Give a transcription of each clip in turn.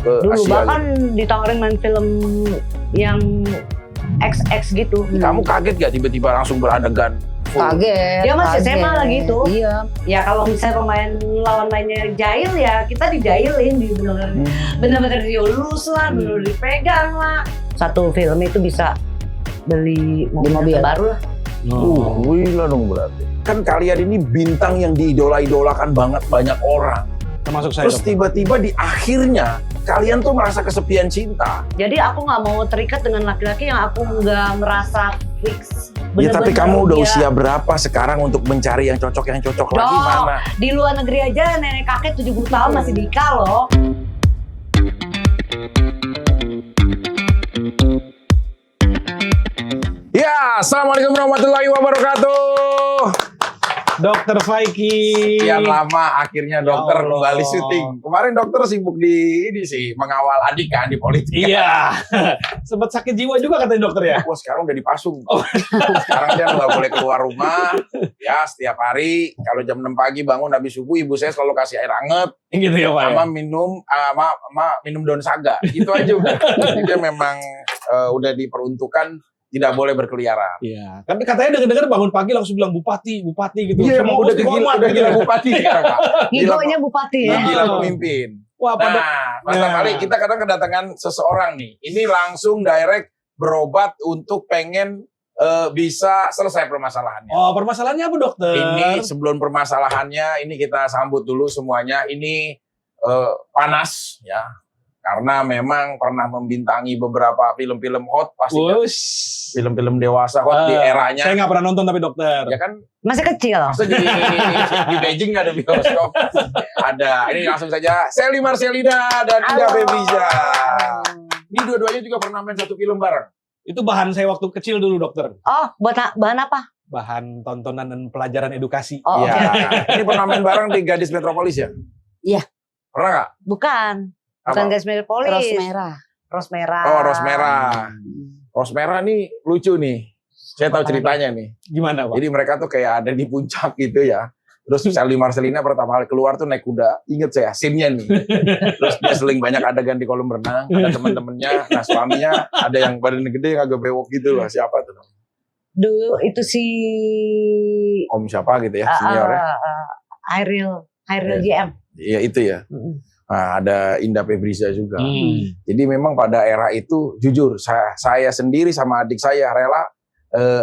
ke Dulu Asia. bahkan ditawarin main film yang XX gitu. Kamu kaget gak tiba-tiba langsung beradegan? Kaget. Dia masih SMA kaget. lagi tuh. Iya. Ya kalau misalnya pemain lawan mainnya jahil ya kita dijailin, bener-bener diulus lah, bener-bener dipegang lah. Satu film itu bisa beli mobil baru lah. Gila dong berarti. Kan kalian ini bintang yang diidola-idolakan banget banyak orang. Termasuk saya. Terus tiba-tiba di akhirnya kalian tuh merasa kesepian cinta. Jadi aku nggak mau terikat dengan laki-laki yang aku nggak merasa fix. Ya tapi Bener-bener kamu udah dia- usia berapa sekarang untuk mencari yang cocok lagi mana? Di luar negeri aja nenek kakek 70 tahun masih nikah loh. Ya, assalamualaikum warahmatullahi wabarakatuh. Dokter Faiki. Sekian lama akhirnya dokter Ya Allah. kembali syuting. Kemarin dokter sibuk di ini sih mengawal adik kan di politik. Iya. Sempat sakit jiwa juga katanya dokter ya. Wah sekarang udah dipasung. Sekarang dia nggak boleh keluar rumah. Ya setiap hari kalau jam 6 pagi bangun habis subuh ibu saya selalu kasih air hangat Gitu ya Pak. sama minum daun saga. Itu aja udah. Jadi dia memang udah diperuntukkan tidak boleh berkeliaran. Iya. Tapi katanya dengar-dengar bangun pagi langsung bilang bupati gitu. Iya, Semua emang udah dihormat gila gitu. bupati sekarang Pak. Ngigonya bupati ya. Gila pemimpin. Wah, pada Nah, pertama Ya. kali kita kadang kedatangan seseorang nih. Ini langsung direct berobat untuk pengen bisa selesai permasalahannya. Oh, permasalahannya apa dokter? Ini sebelum permasalahannya, ini kita sambut dulu semuanya. Ini panas ya. Karena memang pernah membintangi beberapa film-film hot, pasti kan? Wush. Film-film dewasa hot di eranya. Saya nggak pernah nonton tapi dokter. Ya kan, Masih kecil. masa di Beijing nggak ada bioskop? Ada. Ini langsung saja, Sally Marcelina dan Ida Halo. Febriza. Ini dua-duanya juga pernah main satu film bareng. Itu bahan saya waktu kecil dulu dokter. Oh, buat bahan apa? Bahan tontonan dan pelajaran edukasi. Oh, Iya. oke. Ini pernah main bareng di Gadis Metropolis ya? Iya. Pernah nggak? Bukan. Bukan Apa? Gas Metropolis. Ros merah. Ros merah. Oh, Ros Merah. Ros Merah nih lucu nih. Saya tahu ceritanya nih. Gimana Pak? Jadi mereka tuh kayak ada di puncak gitu ya. Terus Sally Marcelina pertama kali keluar tuh naik kuda. Ingat saya scene-nya nih. Terus dia seling banyak adegan di kolam renang. Ada teman-temannya. Nah suaminya ada yang badan gede yang agak bewok gitu loh. Siapa tuh? Dulu itu si Om siapa gitu ya seniornya. Hairil Iya. GM. Iya itu ya. Nah, ada Indah Febriza juga. Jadi memang pada era itu jujur saya sendiri sama adik saya rela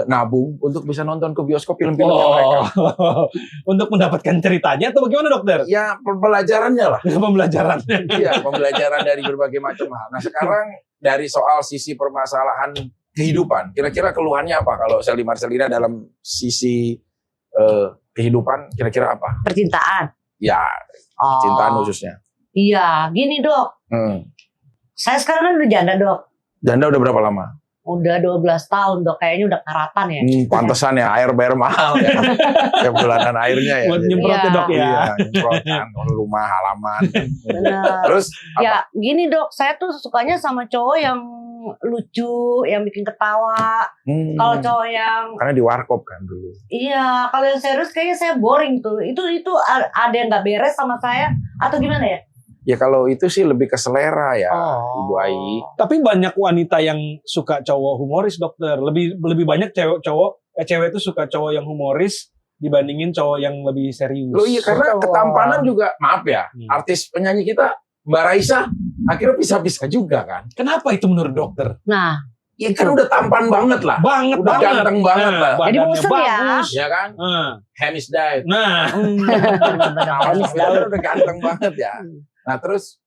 nabung untuk bisa nonton ke bioskop film-film mereka. Untuk mendapatkan ceritanya atau bagaimana dokter? Ya pembelajarannya lah. Pembelajarannya. Iya, pembelajaran dari berbagai macam hal. Nah, sekarang dari soal sisi permasalahan kehidupan, kira-kira keluhannya apa kalau Sally Marcelina dalam sisi kehidupan kira-kira apa? Percintaan. Ya, Oh. cintaan khususnya. Iya, gini dok. Saya sekarang kan udah janda dok. Janda udah berapa lama? Udah 12 tahun dok. Kayaknya udah karatan ya. Pantesan ya air bayar mahal ya. Ya bulanan airnya ya. Buat Jadi- nyemprot ya dok ya. Iya, nyemprot kan rumah halaman. Bener. Terus apa? Ya gini dok. Saya tuh sukanya sama cowok yang lucu, yang bikin ketawa. Kalau cowok yang Karena di warkop kan dulu. iya, kalau yang serius kayaknya saya boring tuh. Itu ada yang nggak beres sama saya atau gimana ya? Ya kalau itu sih lebih ke selera ya, Oh. Ibu Ai. Tapi banyak wanita yang suka cowok humoris dokter. Lebih banyak cewek itu suka cowok yang humoris dibandingin cowok yang lebih serius. Loh iya karena Betul. ketampanan juga, maaf ya, artis penyanyi kita Mbak Raisa akhirnya pisah-pisah juga kan. Kenapa itu menurut dokter? Nah, Ya kan udah tampan banget lah. Banget Udah banget. ganteng banget lah. Jadi Badannya bosen ya? bagus. Ya kan? Hemis diet. Nah, Nah, udah ganteng banget ya. Nah terus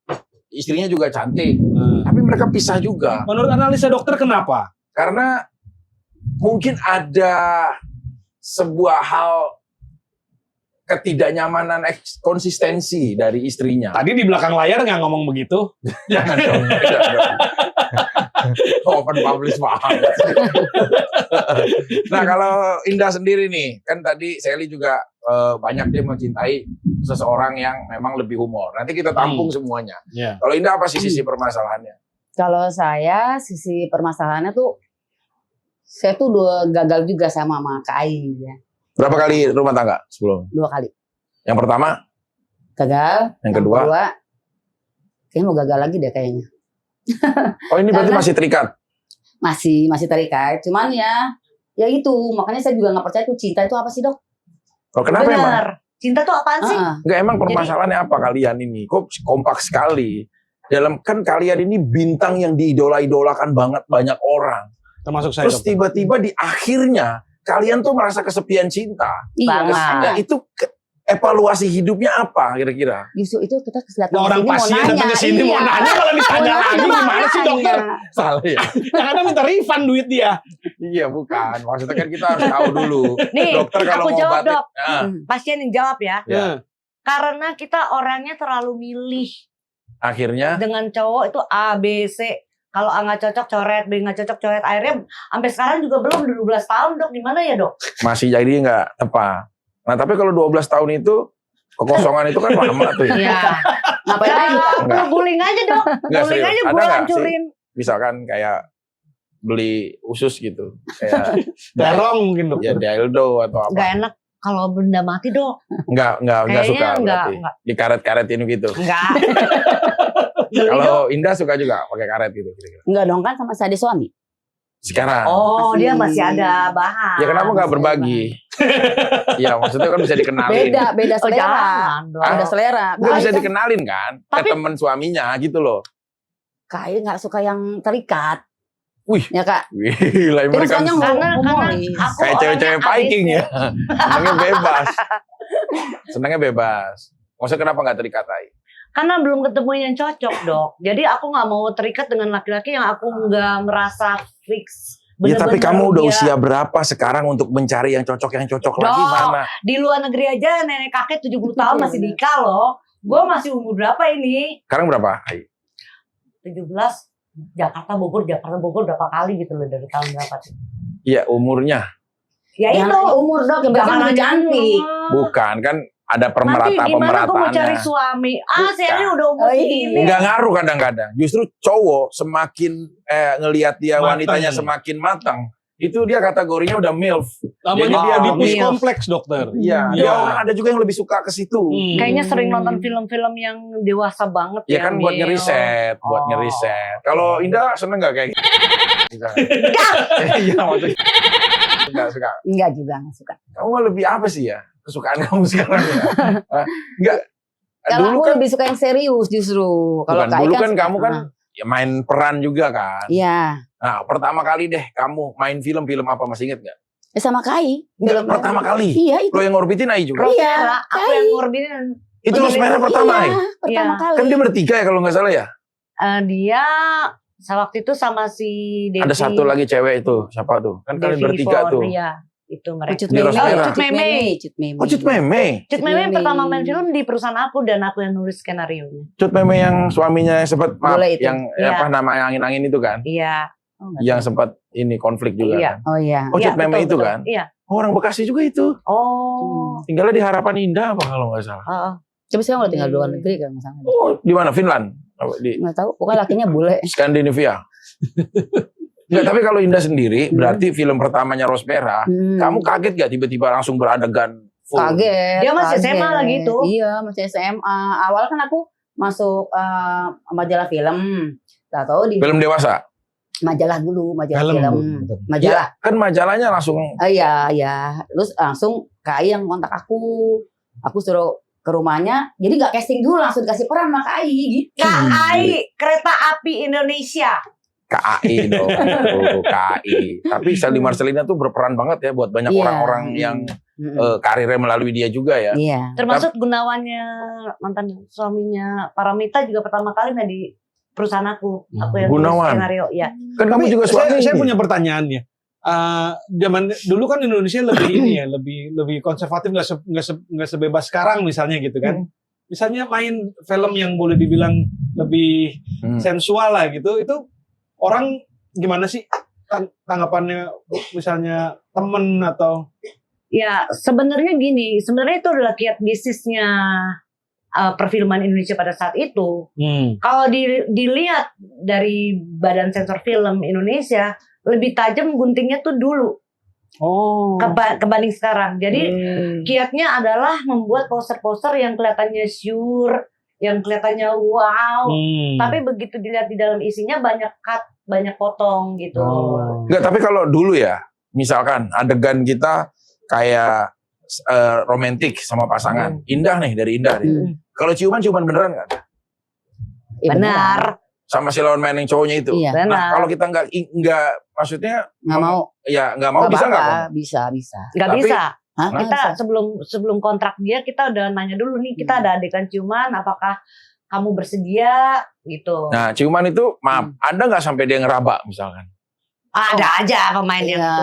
istrinya juga cantik. Tapi mereka pisah juga. menurut analisa dokter kenapa? Karena mungkin ada sebuah hal ketidaknyamanan konsistensi dari istrinya. Tadi di belakang layar nggak ngomong begitu. Jangan dong. Open publish banget. Nah kalau Indah sendiri nih, kan tadi Sally juga banyak dia mencintai seseorang yang memang lebih humor. Nanti kita tampung semuanya. Ya. Kalau Indah apa sih sisi permasalahannya? Kalau saya sisi permasalahannya tuh saya tuh udah gagal juga sama Kak Ai ya. Berapa kali rumah tangga sebelum? 2 kali. Yang pertama, Gagal. yang kedua, kayaknya mau gagal lagi deh kayaknya. Oh ini berarti Karena- masih terikat. Masih terikat. Cuman ya itu makanya saya juga nggak percaya tuh cinta itu apa sih dok? Oh, kenapa emang? Bener. Cinta tuh apaan sih? Enggak, emang permasalahannya apa kalian ini? Kok kompak sekali? Kan kalian ini bintang yang diidola-idolakan banget banyak orang. Termasuk saya. Terus dokter. tiba-tiba di akhirnya kalian tuh merasa kesepian cinta. Banget. Nah, itu evaluasi hidupnya apa kira-kira? Justru itu kita datang Nah, orang kesini mau pasien nanya. datang ke sini mau Iya. nanya malah ditanya Mau lagi nanya, gimana sih dokter? Salah ya? Yang ada minta refund duit dia. Iya bukan. Maksudnya kan kita harus tahu dulu. Nih, Dokter kalau aku mau jawab, batik, Dok. Pasien yang jawab ya. Ya. Karena kita orangnya terlalu milih. akhirnya Dengan cowok itu A, B, C. Kalau A nggak cocok coret, B nggak cocok coret. Akhirnya sampai sekarang juga belum 12 tahun dok. Gimana ya dok? masih jadi nggak tepat. Nah tapi kalau 12 tahun itu kekosongan itu kan lama tuh ya. Iya. Ngapain lagi? Enggak. Lu bullying aja dok. Enggak, Bullying serius. aja Ada gue nggak hancurin. Misalkan kayak beli usus gitu, kayak Terong mungkin dokter. ya dildo atau apa? Gak enak kalau benda mati dok. Nggak suka Kayaknya berarti. enggak. Dikaret-karetin gitu. Enggak. Kalau Indah suka juga pakai karet gitu kira-kira. Enggak dong kan sama saya ada suami. Sekarang. Oh, Masih- dia masih ada bahan. Ya kenapa nggak masih berbagi? Ya maksudnya kan bisa dikenalin. Beda Oh, selera. jangan dong. Beda selera. Nggak bisa Kai kan- dikenalin kan? Ke Tapi- teman suaminya gitu loh. Kai nggak suka yang terikat. Wih. Ya kak. Gila, Dia mereka sukanya Karena humoris. aku kayak cewek-cewek orangnya Viking ABC. ya. Senangnya bebas. Senangnya bebas. Maksudnya kenapa nggak terikat Tai? Karena belum ketemu yang cocok dok. Jadi aku nggak mau terikat dengan laki-laki yang aku nggak merasa fix. Ya tapi Bener-bener kamu udah dia- usia berapa sekarang untuk mencari yang cocok lagi Dok. mana? Di luar negeri aja nenek kakek 70 tahun masih nikah loh. Gue masih umur berapa ini? Sekarang berapa? Ai? 17. Jakarta Bogor berapa kali gitu loh dari tahun berapa sih? Iya umurnya. Ya Yang itu. umur dok yang Jangan penting nanya cantik. Bukan kan ada Nanti gimana gue mau pemerataannya. cari suami? Ah, Bukan. saya ini udah umur Oh, iya. segini. Nggak ngaruh kadang-kadang. Justru cowok semakin ngelihat dia Matang. wanitanya semakin matang, itu dia kategorinya udah MILF. Namanya Jadi dia dia di push milf. kompleks dokter. Iya. Iya. Dia orang ada juga yang lebih suka ke situ. Kayaknya sering nonton film-film yang dewasa banget Ya kan buat Mil. ngeriset, buat Oh. ngeriset. Kalau Indah seneng nggak kayak gitu? Iya maksudnya. Nggak suka. Enggak juga nggak suka. Kamu mah lebih apa sih ya kesukaan kamu sekarang ya? Hah? Nggak. Kalau Dulu aku kan, lebih suka yang serius justru. Kalau bukan, Kai dulu kan suka- kamu kan ya main peran juga kan. Iya. Nah pertama kali deh kamu main film apa masih inget nggak? Sama Kai. Nggak, Film- pertama kali. Iya itu. Lo yang ngorbitin Ai juga. Rose Iya, Merah, aku Kai. yang ngorbitin. Itu Rose Merah pertama Ai. Iya, pertama Iya. kali. Kan dia bertiga ya kalau nggak salah ya. Dia waktu itu sama si Devi. Ada satu lagi cewek itu siapa tuh? Kan kalian Devi bertiga tuh. Iya, itu mereka. Cut Di Rose Meme. Merah. Cut Meme. Cut Meme. Oh Cut Meme. Cut Meme Meme. pertama main film di perusahaan aku dan aku yang nulis skenario nya. Cut Meme yang suaminya sempat maaf, Boleh itu. yang Iya. apa nama yang angin-angin itu kan? Iya. Oh, nggak Yang tahu. sempat ini konflik juga Iya. kan? Oh iya. Oh, Iya, Cut Meme betul, itu betul. kan? Iya. Oh, orang Bekasi juga itu. Oh. Tinggalnya di Harapan Indah apa kalau nggak salah? Heeh. Coba sekarang udah tinggal di luar negeri kan misalnya. Oh, di mana? Finland? Apa, di Nggak tahu. Pokoknya lakinya bule. Skandinavia. Enggak, tapi kalau Indah sendiri, berarti film pertamanya Rose Merah, kamu kaget gak tiba-tiba langsung beradegan full? Kaget. Dia masih kaget. SMA lagi tuh. Iya, masih SMA. Awal kan aku masuk majalah film. Gak tahu di Film dewasa? majalah dulu, majalah Film, film. betul. Majalah. Kan majalahnya langsung Iya, iya. Terus langsung Kai yang kontak aku. Aku suruh ke rumahnya. Jadi gak casting dulu, langsung dikasih peran sama Kai gitu. KAI, Kereta Api Indonesia. KAI dong. Tuh, KAI. Tapi Sally Marcelina tuh berperan banget ya buat banyak Iya. orang-orang yang karirnya melalui dia juga ya. Iya. Termasuk Gunawannya mantan suaminya Paramita juga pertama kali main di perusahaan aku. Aku yang nulis Gunawan. skenario. Ya. Kan kamu juga suami. Saya ini. punya pertanyaan ya. Zaman dulu kan Indonesia lebih ini ya, lebih konservatif, nggak sebebas sekarang misalnya gitu kan. Misalnya main film yang boleh dibilang lebih sensual lah gitu, itu orang gimana sih tanggapannya, misalnya temen atau Ya, sebenarnya gini, sebenarnya itu adalah kiat bisnisnya perfilman Indonesia pada saat itu. Kalau dilihat dari Badan Sensor Film Indonesia, lebih tajam guntingnya tuh dulu kebanding sekarang. Jadi kiatnya adalah membuat poster-poster yang kelihatannya sure, yang kelihatannya wow, Hmm. tapi begitu dilihat di dalam isinya banyak cut, banyak potong gitu. Oh. Enggak, tapi kalau dulu ya, misalkan adegan kita kayak romantik sama pasangan, indah nih dari indah nih. Hmm. Kalau ciuman beneran nggak? Iya, Benar, Sama si lawan main yang cowoknya itu. Iya. Nah, benar. kalau kita nggak, maksudnya Nggak mau. ya nggak mau bisa nggak? apa-apa. Bisa. Nggak Tapi- bisa. Hah? Kita Bisa. sebelum kontrak dia kita udah nanya dulu nih, kita ada adegan ciuman, apakah kamu bersedia gitu. Nah, ciuman itu, maaf, ada nggak sampai dia ngeraba misalkan? Ada aja pemain yang gitu.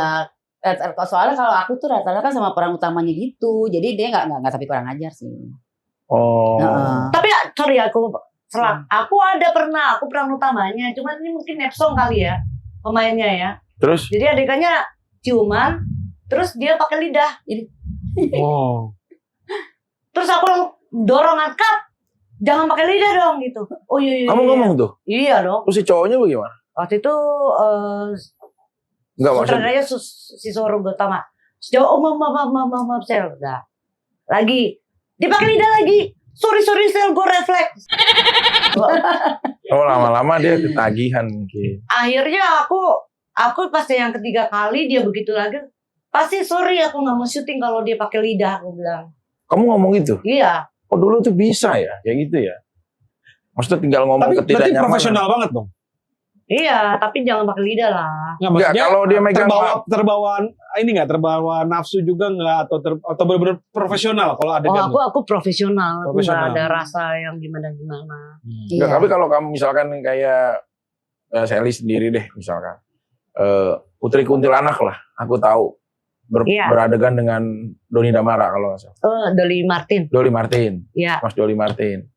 Iya. Soalnya kalau aku tuh rata-rata kan sama peran utamanya gitu. Jadi dia nggak tapi kurang ajar sih. Oh. Heeh. Tapi sorry aku ada pernah, aku peran utamanya, cuman ini mungkin nepsong kali ya pemainnya ya. Terus? Jadi adegannya ciuman, terus dia pakai lidah. Oh. Terus aku dorong angkat, jangan pakai lidah dong gitu. Oh iya. Kamu ngomong tuh? Iya dong. Terus si cowoknya bagaimana? Waktu itu Enggak maksudnya. sutradaranya si Soro Gotama. Sejauh maaf saya udah. Lagi dipakai lidah lagi. Sorry sel gue refleks. Oh, lama-lama dia ketagihan mungkin. Akhirnya aku pasti yang ketiga kali dia begitu lagi. Pasti sorry aku nggak mau syuting kalau dia pakai lidah, aku bilang. Kamu ngomong itu? Iya. Oh, dulu tuh bisa ya, kayak gitu ya. Maksudnya tinggal ngomong Tapi berarti ketidaknyamanan. profesional banget dong. Iya, tapi jangan pakai lidah lah. Nggak, Enggak, maksudnya kalau dia megang terbawa nafsu juga nggak atau benar-benar profesional kalau ada Oh, aku profesional, aku Profesional. nggak ada rasa yang gimana. Enggak, Iya. tapi kalau kamu misalkan kayak Sally sendiri deh misalkan. Putri Kuntilanak lah, aku tahu. Iya. Beradegan dengan Doni Damara kalau nggak salah. Dolly Martin. Dolly Martin, Iya. Mas Dolly Martin.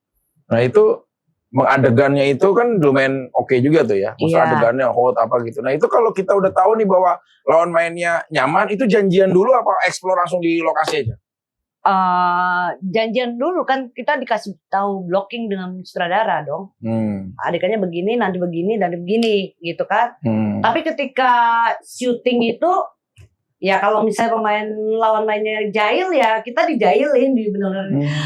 Nah itu mengadegannya itu kan lumayan oke juga tuh ya. Maksud Iya. adegannya hot apa gitu. Nah itu kalau kita udah tahu nih bahwa lawan mainnya nyaman, itu janjian dulu apa explore langsung di lokasi aja? Janjian dulu kan kita dikasih tahu blocking dengan sutradara dong. Adegannya begini, nanti begini, dan begini gitu kan. Tapi ketika syuting itu ya kalau misalnya pemain lawan mainnya jahil ya kita dijailin,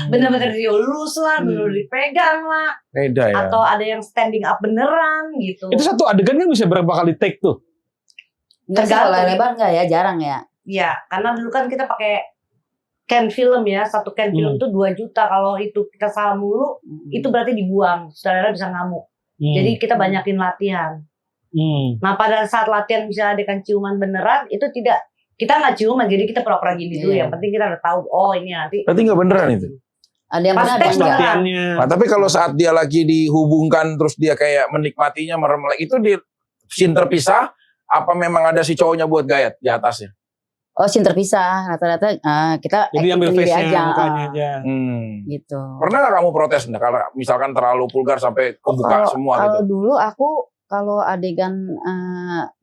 bener-bener dielus lah, bener-bener dipegang lah, Beda ya. atau ada yang standing up beneran gitu. Itu satu adegan kan bisa berapa kali take tuh? Nggak sih, tergantung. kalau lebar nggak ya, jarang ya. Ya karena dulu kan kita pakai can film ya, satu can film tuh 2 juta. Kalau itu kita salah mulu, itu berarti dibuang, saudara bisa ngamuk. Jadi kita banyakin latihan. Nah pada saat latihan bisa adegan ciuman beneran, itu tidak, kita nggak ciuman, jadi kita pura-pura gini dulu. Iya. Yang penting kita udah tahu, oh ini nanti. Berarti nggak beneran itu? Ada yang Pas benar, ada tes yang enggak. Latihannya. Nah, tapi kalau saat dia lagi dihubungkan terus dia kayak menikmatinya merem, itu di scene terpisah apa memang ada si cowoknya buat gayat di atasnya? Oh, scene terpisah. Rata-rata kita Jadi ambil sendiri face-nya, mukanya ah, aja. gitu. Pernah nggak kamu protes nggak kalau misalkan terlalu vulgar sampai kebuka semua Kalau gitu? dulu aku kalau adegan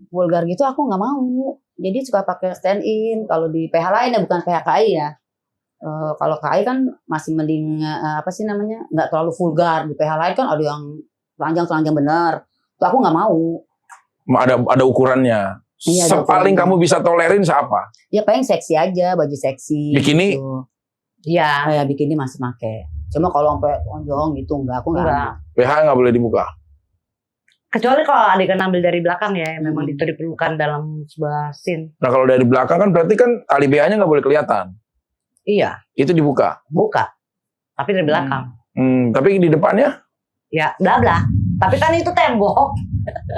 vulgar gitu aku nggak mau. Jadi suka pakai stand in. Kalau di PH lain ya, bukan PH KI ya. Kalau KI kan masih mending apa sih namanya, nggak terlalu vulgar. Di PH lain kan ada yang telanjang bener. Tuh aku nggak mau. Ada ukurannya. Iya, ada Paling ukurannya. kamu bisa tolerin siapa? Ya paling seksi aja, baju seksi. Bikini? Gitu. Ya, Ya bikini masih make. Cuma kalau sampai lonjong gitu enggak, aku enggak. enggak. PH nggak boleh dibuka. Kecuali kalau adegan ambil dari belakang ya, yang memang itu diperlukan dalam sebuah scene. Nah kalau dari belakang kan berarti kan tali BH-nya nggak boleh kelihatan. Iya, Itu dibuka. buka. Tapi dari belakang. Tapi di depannya Ya, bla bla. Tapi kan itu tembok.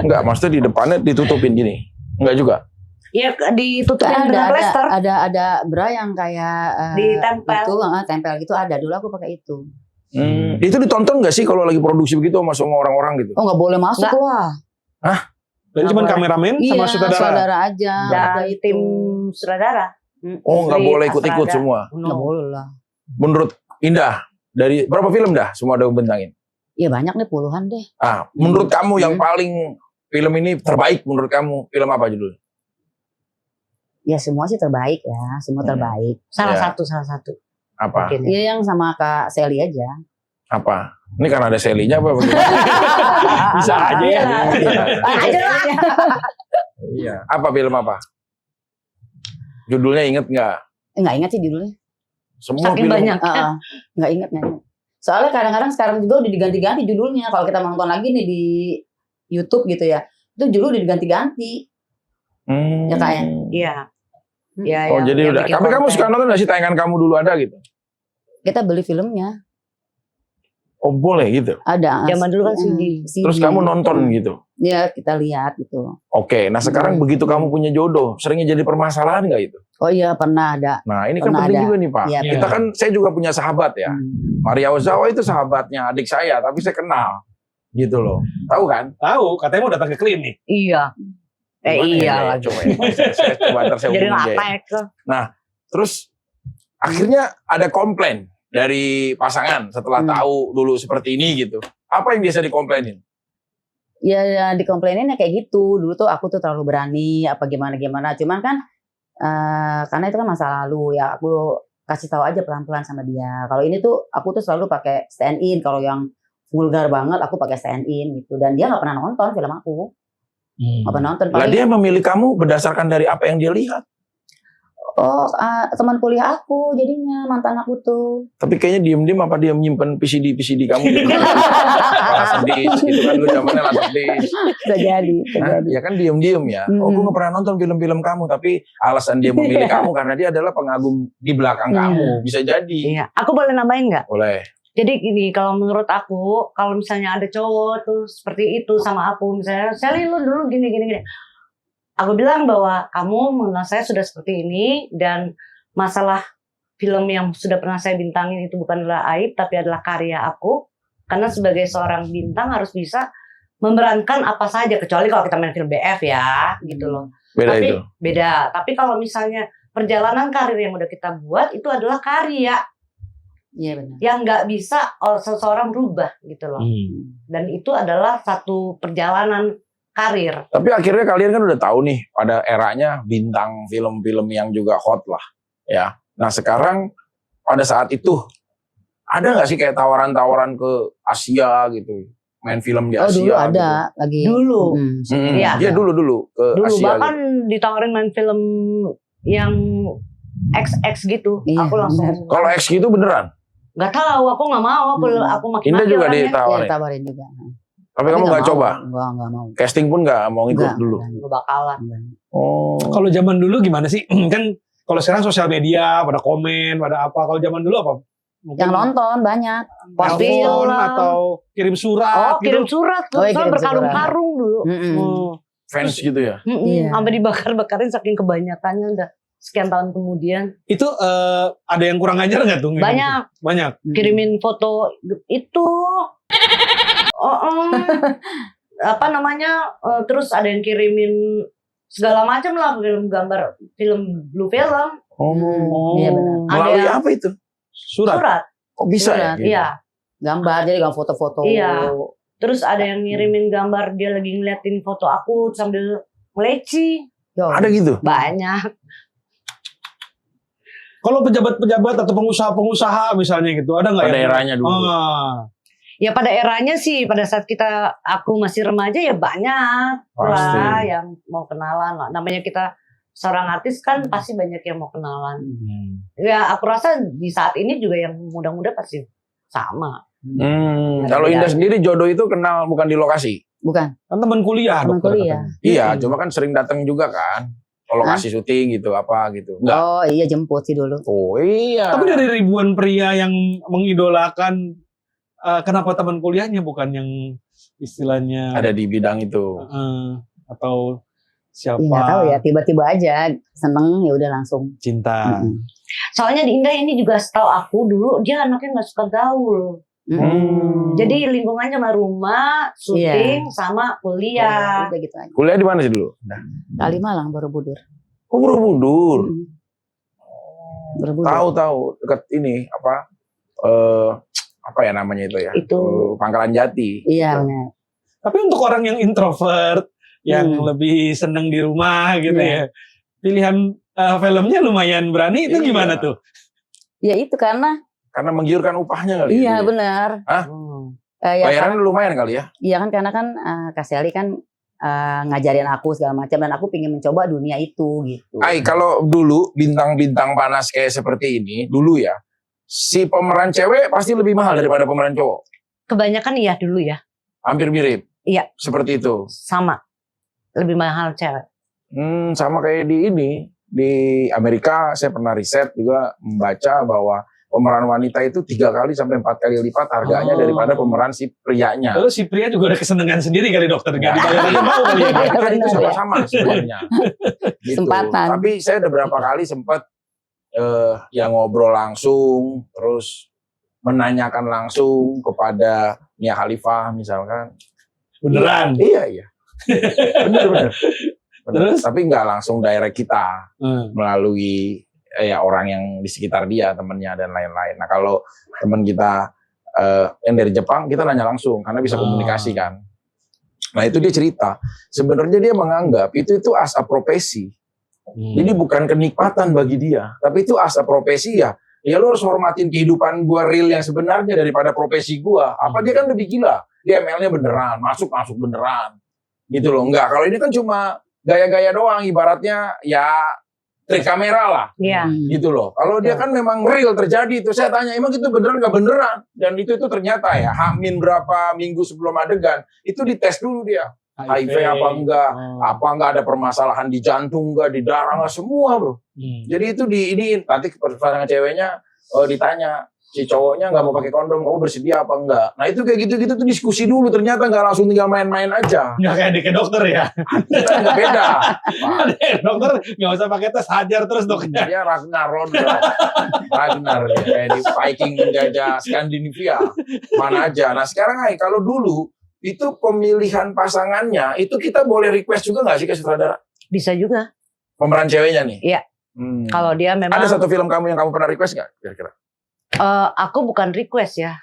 nggak. Maksudnya di depannya ditutupin gini. Nggak juga. Ya ditutupin dengan plester. Ada bra yang kayak Ditempel. itu, tempel gitu ada. Dulu aku pakai itu. Itu ditonton nggak sih kalau lagi produksi begitu sama semua orang-orang gitu? Oh nggak boleh masuk Nggak. lah. Jadi cuma Nggak boleh. kameramen Iya, sama sutradara. saudara aja. Ada Dan itu. tim sutradara. Oh nggak Istri, boleh ikut-ikut Astrada. semua. Nggak boleh lah. Menurut Indah dari berapa film dah semua ada bentangin? Iya banyak deh, puluhan deh. Menurut kamu yang paling film ini terbaik menurut kamu film apa judulnya? Ya semua sih terbaik ya, semua terbaik. Salah Ya. satu. Apa? Mungkin ya. Iya yang sama Kak Sally aja. Apa? Ini kan ada Sally-nya apa? Bagaimana? Bisa aja ya. Aja lah. Iya. Apa film apa? Judulnya inget nggak? Nggak ingat sih judulnya. Semua Saking film. banyak. Nggak ingat. Soalnya kadang-kadang sekarang juga udah diganti-ganti judulnya. Kalau kita nonton lagi nih di YouTube gitu ya, itu judul udah diganti-ganti. Ya Kak ya? Iya. Ya, Oh yang- jadi yang udah. bikin Tapi kamu konten. suka nonton nggak sih tayangan kamu dulu ada gitu? Kita beli filmnya, Oh boleh gitu. ada. Zaman dulu kan CD. Terus kamu nonton gitu. Ya kita lihat gitu. Oke. Nah sekarang begitu kamu punya jodoh, seringnya jadi permasalahan nggak itu? Oh iya pernah ada. Nah ini kan Pernah penting ada. juga nih Pak. Iya, Kita kan, saya juga punya sahabat ya. Maria Ozawa itu sahabatnya adik saya, tapi saya kenal. Gitu loh. Tahu kan? Tahu, katanya mau datang ke klinik. Iya. Gimana Iya ya? lah. Coba ya. Saya coba ntar saya Jadi hubungin dia. attack. Terus akhirnya ada komplain dari pasangan setelah tahu dulu seperti ini gitu. Apa yang biasa dikomplainin? Ya dikomplainin ya kayak gitu. Dulu tuh aku tuh terlalu berani apa gimana. Cuman kan karena itu kan masa lalu ya, aku kasih tahu aja pelan-pelan sama dia. Kalau ini tuh aku tuh selalu pakai stand in. Kalau yang vulgar banget aku pakai stand in gitu. Dan dia nggak pernah nonton film aku. Nggak pernah nonton. Lah Paling, dia memilih kamu berdasarkan dari apa yang dia lihat. oh teman kuliah aku jadinya mantan aku tuh. Tapi kayaknya diem-diem apa dia menyimpan PCD kamu gitu. Langsung disk gitu kan dulu zamannya langsung disk. Bisa jadi. Nah, ya kan diem-diem ya. Oh, gue gak pernah nonton film-film kamu, tapi alasan dia memilih kamu karena dia adalah pengagum di belakang kamu. Bisa jadi. Iya. Aku boleh nambahin nggak? Boleh. Jadi gini, kalau menurut aku, kalau misalnya ada cowok tuh seperti itu sama aku, misalnya, Sally lu dulu gini. Aku bilang bahwa kamu mengenal saya sudah seperti ini, dan masalah film yang sudah pernah saya bintangin itu bukanlah aib, tapi adalah karya aku. Karena sebagai seorang bintang harus bisa memerankan apa saja, kecuali kalau kita main film BF ya, gitu loh. Beda Tapi itu. beda. Tapi kalau misalnya perjalanan karir yang udah kita buat, itu adalah karya Iya benar. yang nggak bisa seseorang rubah gitu loh. Dan itu adalah satu perjalanan karir. Tapi akhirnya kalian kan udah tahu nih, pada eranya bintang film-film yang juga hot lah. Ya. Nah sekarang pada saat itu, ada nggak sih kayak tawaran-tawaran ke Asia gitu? Main film di Oh Asia dulu ada gitu. lagi. Dulu. Iya. Iya dulu ke Dulu Asia bahkan gitu. ditawarin main film yang XX gitu. Iya, Aku langsung benar. Kalau X gitu beneran? nggak tahu, aku nggak mau, aku makin Indah juga Iya ditawarin. ditawarin juga. Tapi kamu nggak coba? Nggak mau. Casting pun nggak mau ikut Nggak. dulu. Gue bakalan. Oh. Kalau zaman dulu gimana sih? Kan kalau sekarang sosial media, pada komen, pada apa. Kalau zaman dulu apa? Mungkin Yang nonton banyak. Post telepon film. atau kirim surat Kirim gitu. surat tuh, Oh, iya, kirim berkarung-karung dulu. Fans gitu ya? Iya. Sampai dibakar-bakarin saking kebanyakannya udah sekian tahun kemudian. Itu ada yang kurang ajar nggak tuh? Banyak. Banyak. Kirimin foto itu. Apa namanya? Terus ada yang kirimin segala macam lah, film gambar, film blue film, Oh. Iya benar. Melalui Ada- apa itu? Surat. surat. Kok bisa ya? Surat, gitu? Iya. Gambar jadi gambar foto-foto. Iya. Terus ada yang ngirimin gambar dia lagi ngeliatin foto aku sambil ngeleci. Yo. Ada gitu? Banyak. Kalau pejabat-pejabat atau pengusaha-pengusaha misalnya gitu, ada nggak Pada yang- eranya dulu. Ya pada eranya sih, pada saat aku masih remaja ya banyak Pasti. lah yang mau kenalan lah. Namanya kita seorang artis kan pasti banyak yang mau kenalan. Ya aku rasa di saat ini juga yang muda-muda pasti sama. Kalau Indah sendiri jodoh itu kenal bukan di lokasi? Bukan. Kan teman kuliah, Teman dokter kuliah. katanya. Iya, cuma kan sering datang juga kan. Kalau Hah? ngasih syuting gitu apa gitu. Enggak. Oh iya jemput sih dulu. Oh iya. Tapi dari ribuan pria yang mengidolakan, kenapa teman kuliahnya bukan yang istilahnya ada di bidang itu. atau siapa Iya nggak tahu ya, tiba-tiba aja seneng ya udah langsung. cinta? Soalnya di Indah ini juga setahu aku dulu dia anaknya nggak suka gaul. Jadi lingkungannya cuma rumah, syuting, sama kuliah. Udah gitu aja. Kuliah di mana sih dulu? Nah. Kalimalang Borobudur. Oh, Borobudur. Borobudur. Tahu dekat ini apa ya namanya itu ya? Itu. Pangkalan Jati. Iya benar. Tapi untuk orang yang introvert, yang lebih seneng di rumah gitu Iya. ya, pilihan filmnya lumayan berani itu Iya. gimana tuh? Ya itu karena menggiurkan upahnya kali. iya ya? benar. Hah? Ya, Bayaran lumayan kali ya? iya kan karena kan Kak Sally kan ngajarin aku segala macam dan aku pengen mencoba dunia itu gitu. Ai, kalau dulu bintang-bintang panas kayak seperti ini, dulu ya, si pemeran cewek pasti lebih mahal daripada pemeran cowok. Kebanyakan iya dulu ya. Hampir mirip. Iya. Seperti itu. Sama. Lebih mahal cewek. Sama kayak di Amerika saya pernah riset juga membaca bahwa pemeran wanita itu 3 kali sampai 4 kali lipat harganya daripada pemeran si prianya. Lalu si pria juga ada kesenangan sendiri kali dokter, nggak dibayar aja mau kali ya. Kan itu sama-sama sebenarnya. Gitu. Kesempatan. Tapi saya udah berapa kali sempat ya ngobrol langsung, terus menanyakan langsung kepada Mia Khalifah misalkan. Beneran? Iya. Bener. Terus? Tapi nggak langsung direct kita melalui ya orang yang di sekitar dia, temennya dan lain-lain. Nah kalau teman kita yang dari Jepang, kita nanya langsung karena bisa komunikasi kan. Nah itu dia cerita. Sebenarnya dia menganggap itu as a profesi. Jadi bukan kenikmatan bagi dia, tapi itu as a profesi ya. Ya lo harus hormatin kehidupan gua real yang sebenarnya daripada profesi gua. Apa dia kan lebih gila? Dia ML-nya beneran, masuk beneran. Gitu loh. Enggak, kalau ini kan cuma gaya-gaya doang, ibaratnya ya trik kamera lah. Iya. Gitu loh. Kalau dia kan memang real terjadi itu. Saya tanya, emang itu beneran nggak beneran? Dan itu ternyata ya, Hamin berapa minggu sebelum adegan, itu dites dulu dia. HIV apa enggak ada permasalahan di jantung enggak, di darah enggak, semua bro. Jadi itu nanti pasangan ceweknya ditanya, si cowoknya nggak mau pakai kondom, kamu bersedia apa enggak? Nah itu kayak gitu-gitu tuh diskusi dulu, ternyata nggak langsung tinggal main-main aja. Nggak kayak ke dokter ya? Nggak beda. Dokter nggak usah pakai tes, hajar terus dokter. Dia Ragnar dia, kayak di Viking menjajah Skandinavia, mana aja. Nah sekarang kalau dulu itu pemilihan pasangannya, itu kita boleh request juga nggak sih ke sutradara? Bisa juga. Pemeran ceweknya nih? Iya. Kalau dia memang... Ada satu film kamu yang kamu pernah request nggak kira-kira? Aku bukan request ya.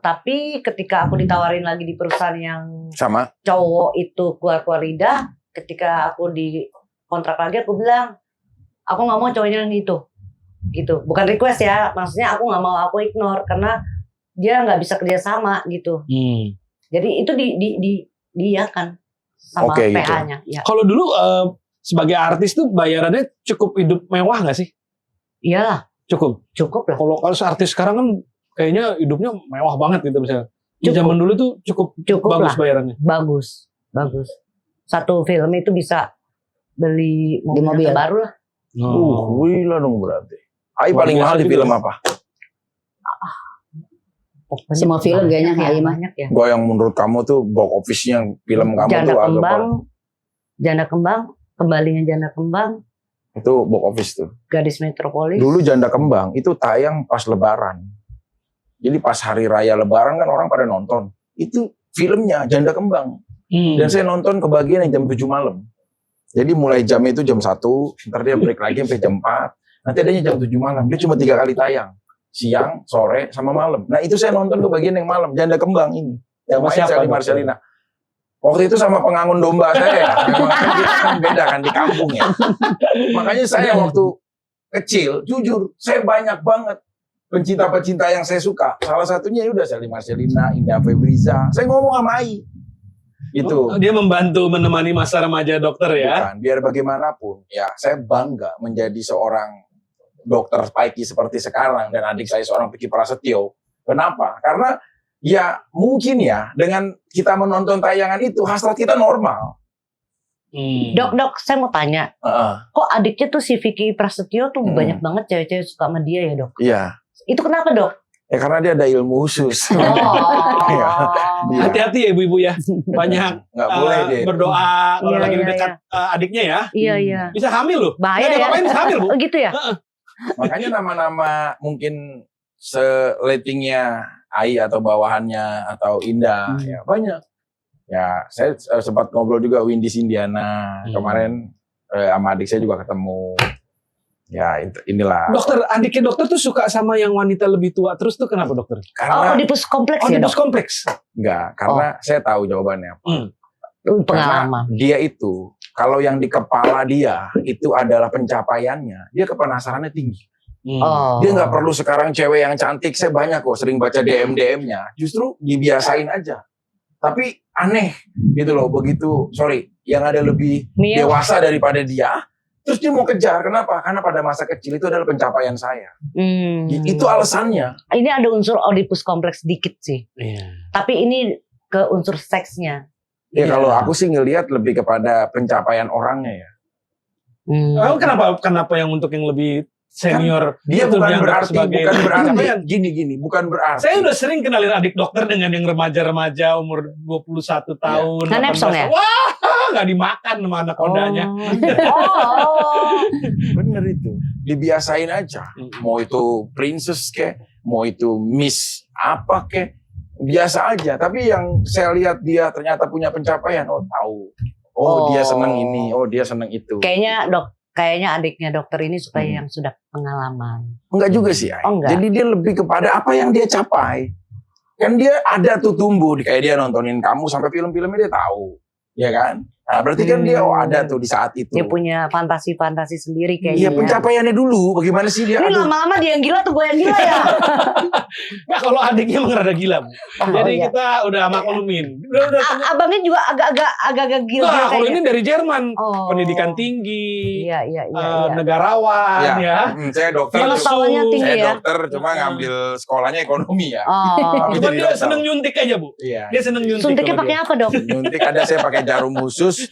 Tapi ketika aku ditawarin lagi di perusahaan yang sama cowok itu keluar lidah, ketika aku di kontrak lagi aku bilang, aku nggak mau cowoknya yang itu. Gitu. Bukan request ya, maksudnya aku nggak mau, aku ignore karena dia nggak bisa kerja sama gitu. Jadi itu dia kan sama PH-nya. Gitu. Ya. Kalau dulu sebagai artis tuh bayarannya cukup hidup mewah nggak sih? Iyalah. Cukup lah. Kalau artis sekarang kan kayaknya hidupnya mewah banget gitu misalnya. Di Cukup. zaman dulu tuh cukup bagus lah. bayarannya. Bagus. Satu film itu bisa beli mobil baru lah. Gila dong berarti. Ai paling mahal di film apa? Semua film kayaknya kayak banyak ya. Gua yang menurut kamu tuh box office-nya film kamu Janda tuh Kembang, Janda Kembang, Kembalinya Janda Kembang. Itu box office tuh. Gadis Metropolis. Dulu Janda Kembang itu tayang pas Lebaran. Jadi pas hari raya Lebaran kan orang pada nonton. Itu filmnya Janda Kembang. Dan saya nonton kebagian yang jam 7 malam. Jadi mulai jam itu jam 1, ntar dia break lagi sampai jam 4. Nanti adanya jam 7 malam. Dia cuma 3 kali tayang. Siang, sore, sama malam. Nah itu saya nonton kebagian yang malam. Janda Kembang ini. Yang main Sally Marcelina. Waktu itu sama pengangun domba saya. Memang kita kan beda kan di kampung ya. Makanya saya waktu kecil, jujur, saya banyak banget pencinta-pencinta yang saya suka. Salah satunya ya udah Sally Marcelina, Indah Febriza. Saya ngomong sama Ai. Gitu. Dia membantu menemani masa remaja dokter ya. Bukan, biar bagaimanapun, ya saya bangga menjadi seorang dokter Spikey seperti sekarang dan adik saya seorang Vicky Prasetyo. Kenapa? Karena ya mungkin ya dengan kita menonton tayangan itu hasrat kita normal. Dok, saya mau tanya. Kok adiknya tuh si Vicky Prasetyo tuh banyak banget cewek-cewek suka sama dia ya dok? Iya. Itu kenapa dok? Ya karena dia ada ilmu khusus. Iya. Hati-hati ya ibu-ibu ya. Banyak nggak boleh deh berdoa kalau lagi dekat adiknya ya. Iya. Bisa hamil loh. Bahaya ya. Ngapain bisa hamil bu? Oh gitu ya. Makanya nama-nama mungkin seletingnya Ai atau bawahannya atau Indah ya banyak. Ya saya sempat ngobrol juga Windy Sindiana kemarin sama adik saya juga ketemu. Ya inilah. Dokter, adiknya dokter tuh suka sama yang wanita lebih tua terus tuh kenapa dokter? Karena Oedipus kompleks ya Oedipus dok? kompleks? Enggak, karena saya tahu jawabannya. Pengalaman. Karena dia itu, kalau yang di kepala dia itu adalah pencapaiannya, dia kepenasarannya tinggi. Dia nggak perlu sekarang cewek yang cantik, saya banyak kok sering baca DM-nya, justru dibiasain aja. Tapi aneh gitu loh, begitu, yang ada lebih dewasa daripada dia, Terus dia mau kejar, kenapa? Karena pada masa kecil itu adalah pencapaian saya. Hmm. Itu alasannya. Ini ada unsur Oedipus kompleks dikit sih. Iya. Tapi ini ke unsur seksnya. Ya Iya. kalau aku sih ngelihat lebih kepada pencapaian orangnya ya. Oh, kenapa yang untuk yang lebih senior Dia itu bukan dianggap berarti pencapaian? gini, bukan berarti. Saya udah sering kenalin adik dokter dengan yang remaja-remaja umur 21 tahun. Kan 18 Nepsong ya? tahun. Wah, nggak dimakan sama anak kodanya. Oh. Bener itu. Dibiasain aja. Mau itu princess kek, mau itu miss apa kek, biasa aja. Tapi yang saya lihat dia ternyata punya pencapaian, tahu. Oh, dia seneng ini, oh dia seneng itu. Kayaknya adiknya dokter ini suka yang sudah pengalaman. Enggak juga sih, Ay. Oh, enggak. Jadi dia lebih kepada apa yang dia capai. Kan dia ada tuh tumbuh, kayak dia nontonin kamu sampai film-filmnya dia tahu. Ya kan? Nah, berarti kan dia ada tuh di saat itu. Dia punya fantasi-fantasi sendiri kayaknya. Iya, pencapaiannya dulu. Bagaimana sih dia? Ini Aduh. lama-lama dia yang gila tuh gue yang gila ya. Nah, kalau adiknya emang rada gila, Bu. Jadi iya. kita udah maklumin. Udah. Abangnya juga agak-agak gila. Nah, kalau kayaknya. ini dari Jerman, Oh. pendidikan tinggi, Iya. negarawan, ya. Saya dokter. Pengetahuannya tinggi Saya ya. dokter, cuma ngambil sekolahnya ekonomi ya. Oh. Tapi Cuma jadi dia dokter. seneng nyuntik aja, Bu. Iya. Dia seneng nyuntik. Suntiknya kalau pakai dia. apa dok? Nyuntik ada saya pakai jarum khusus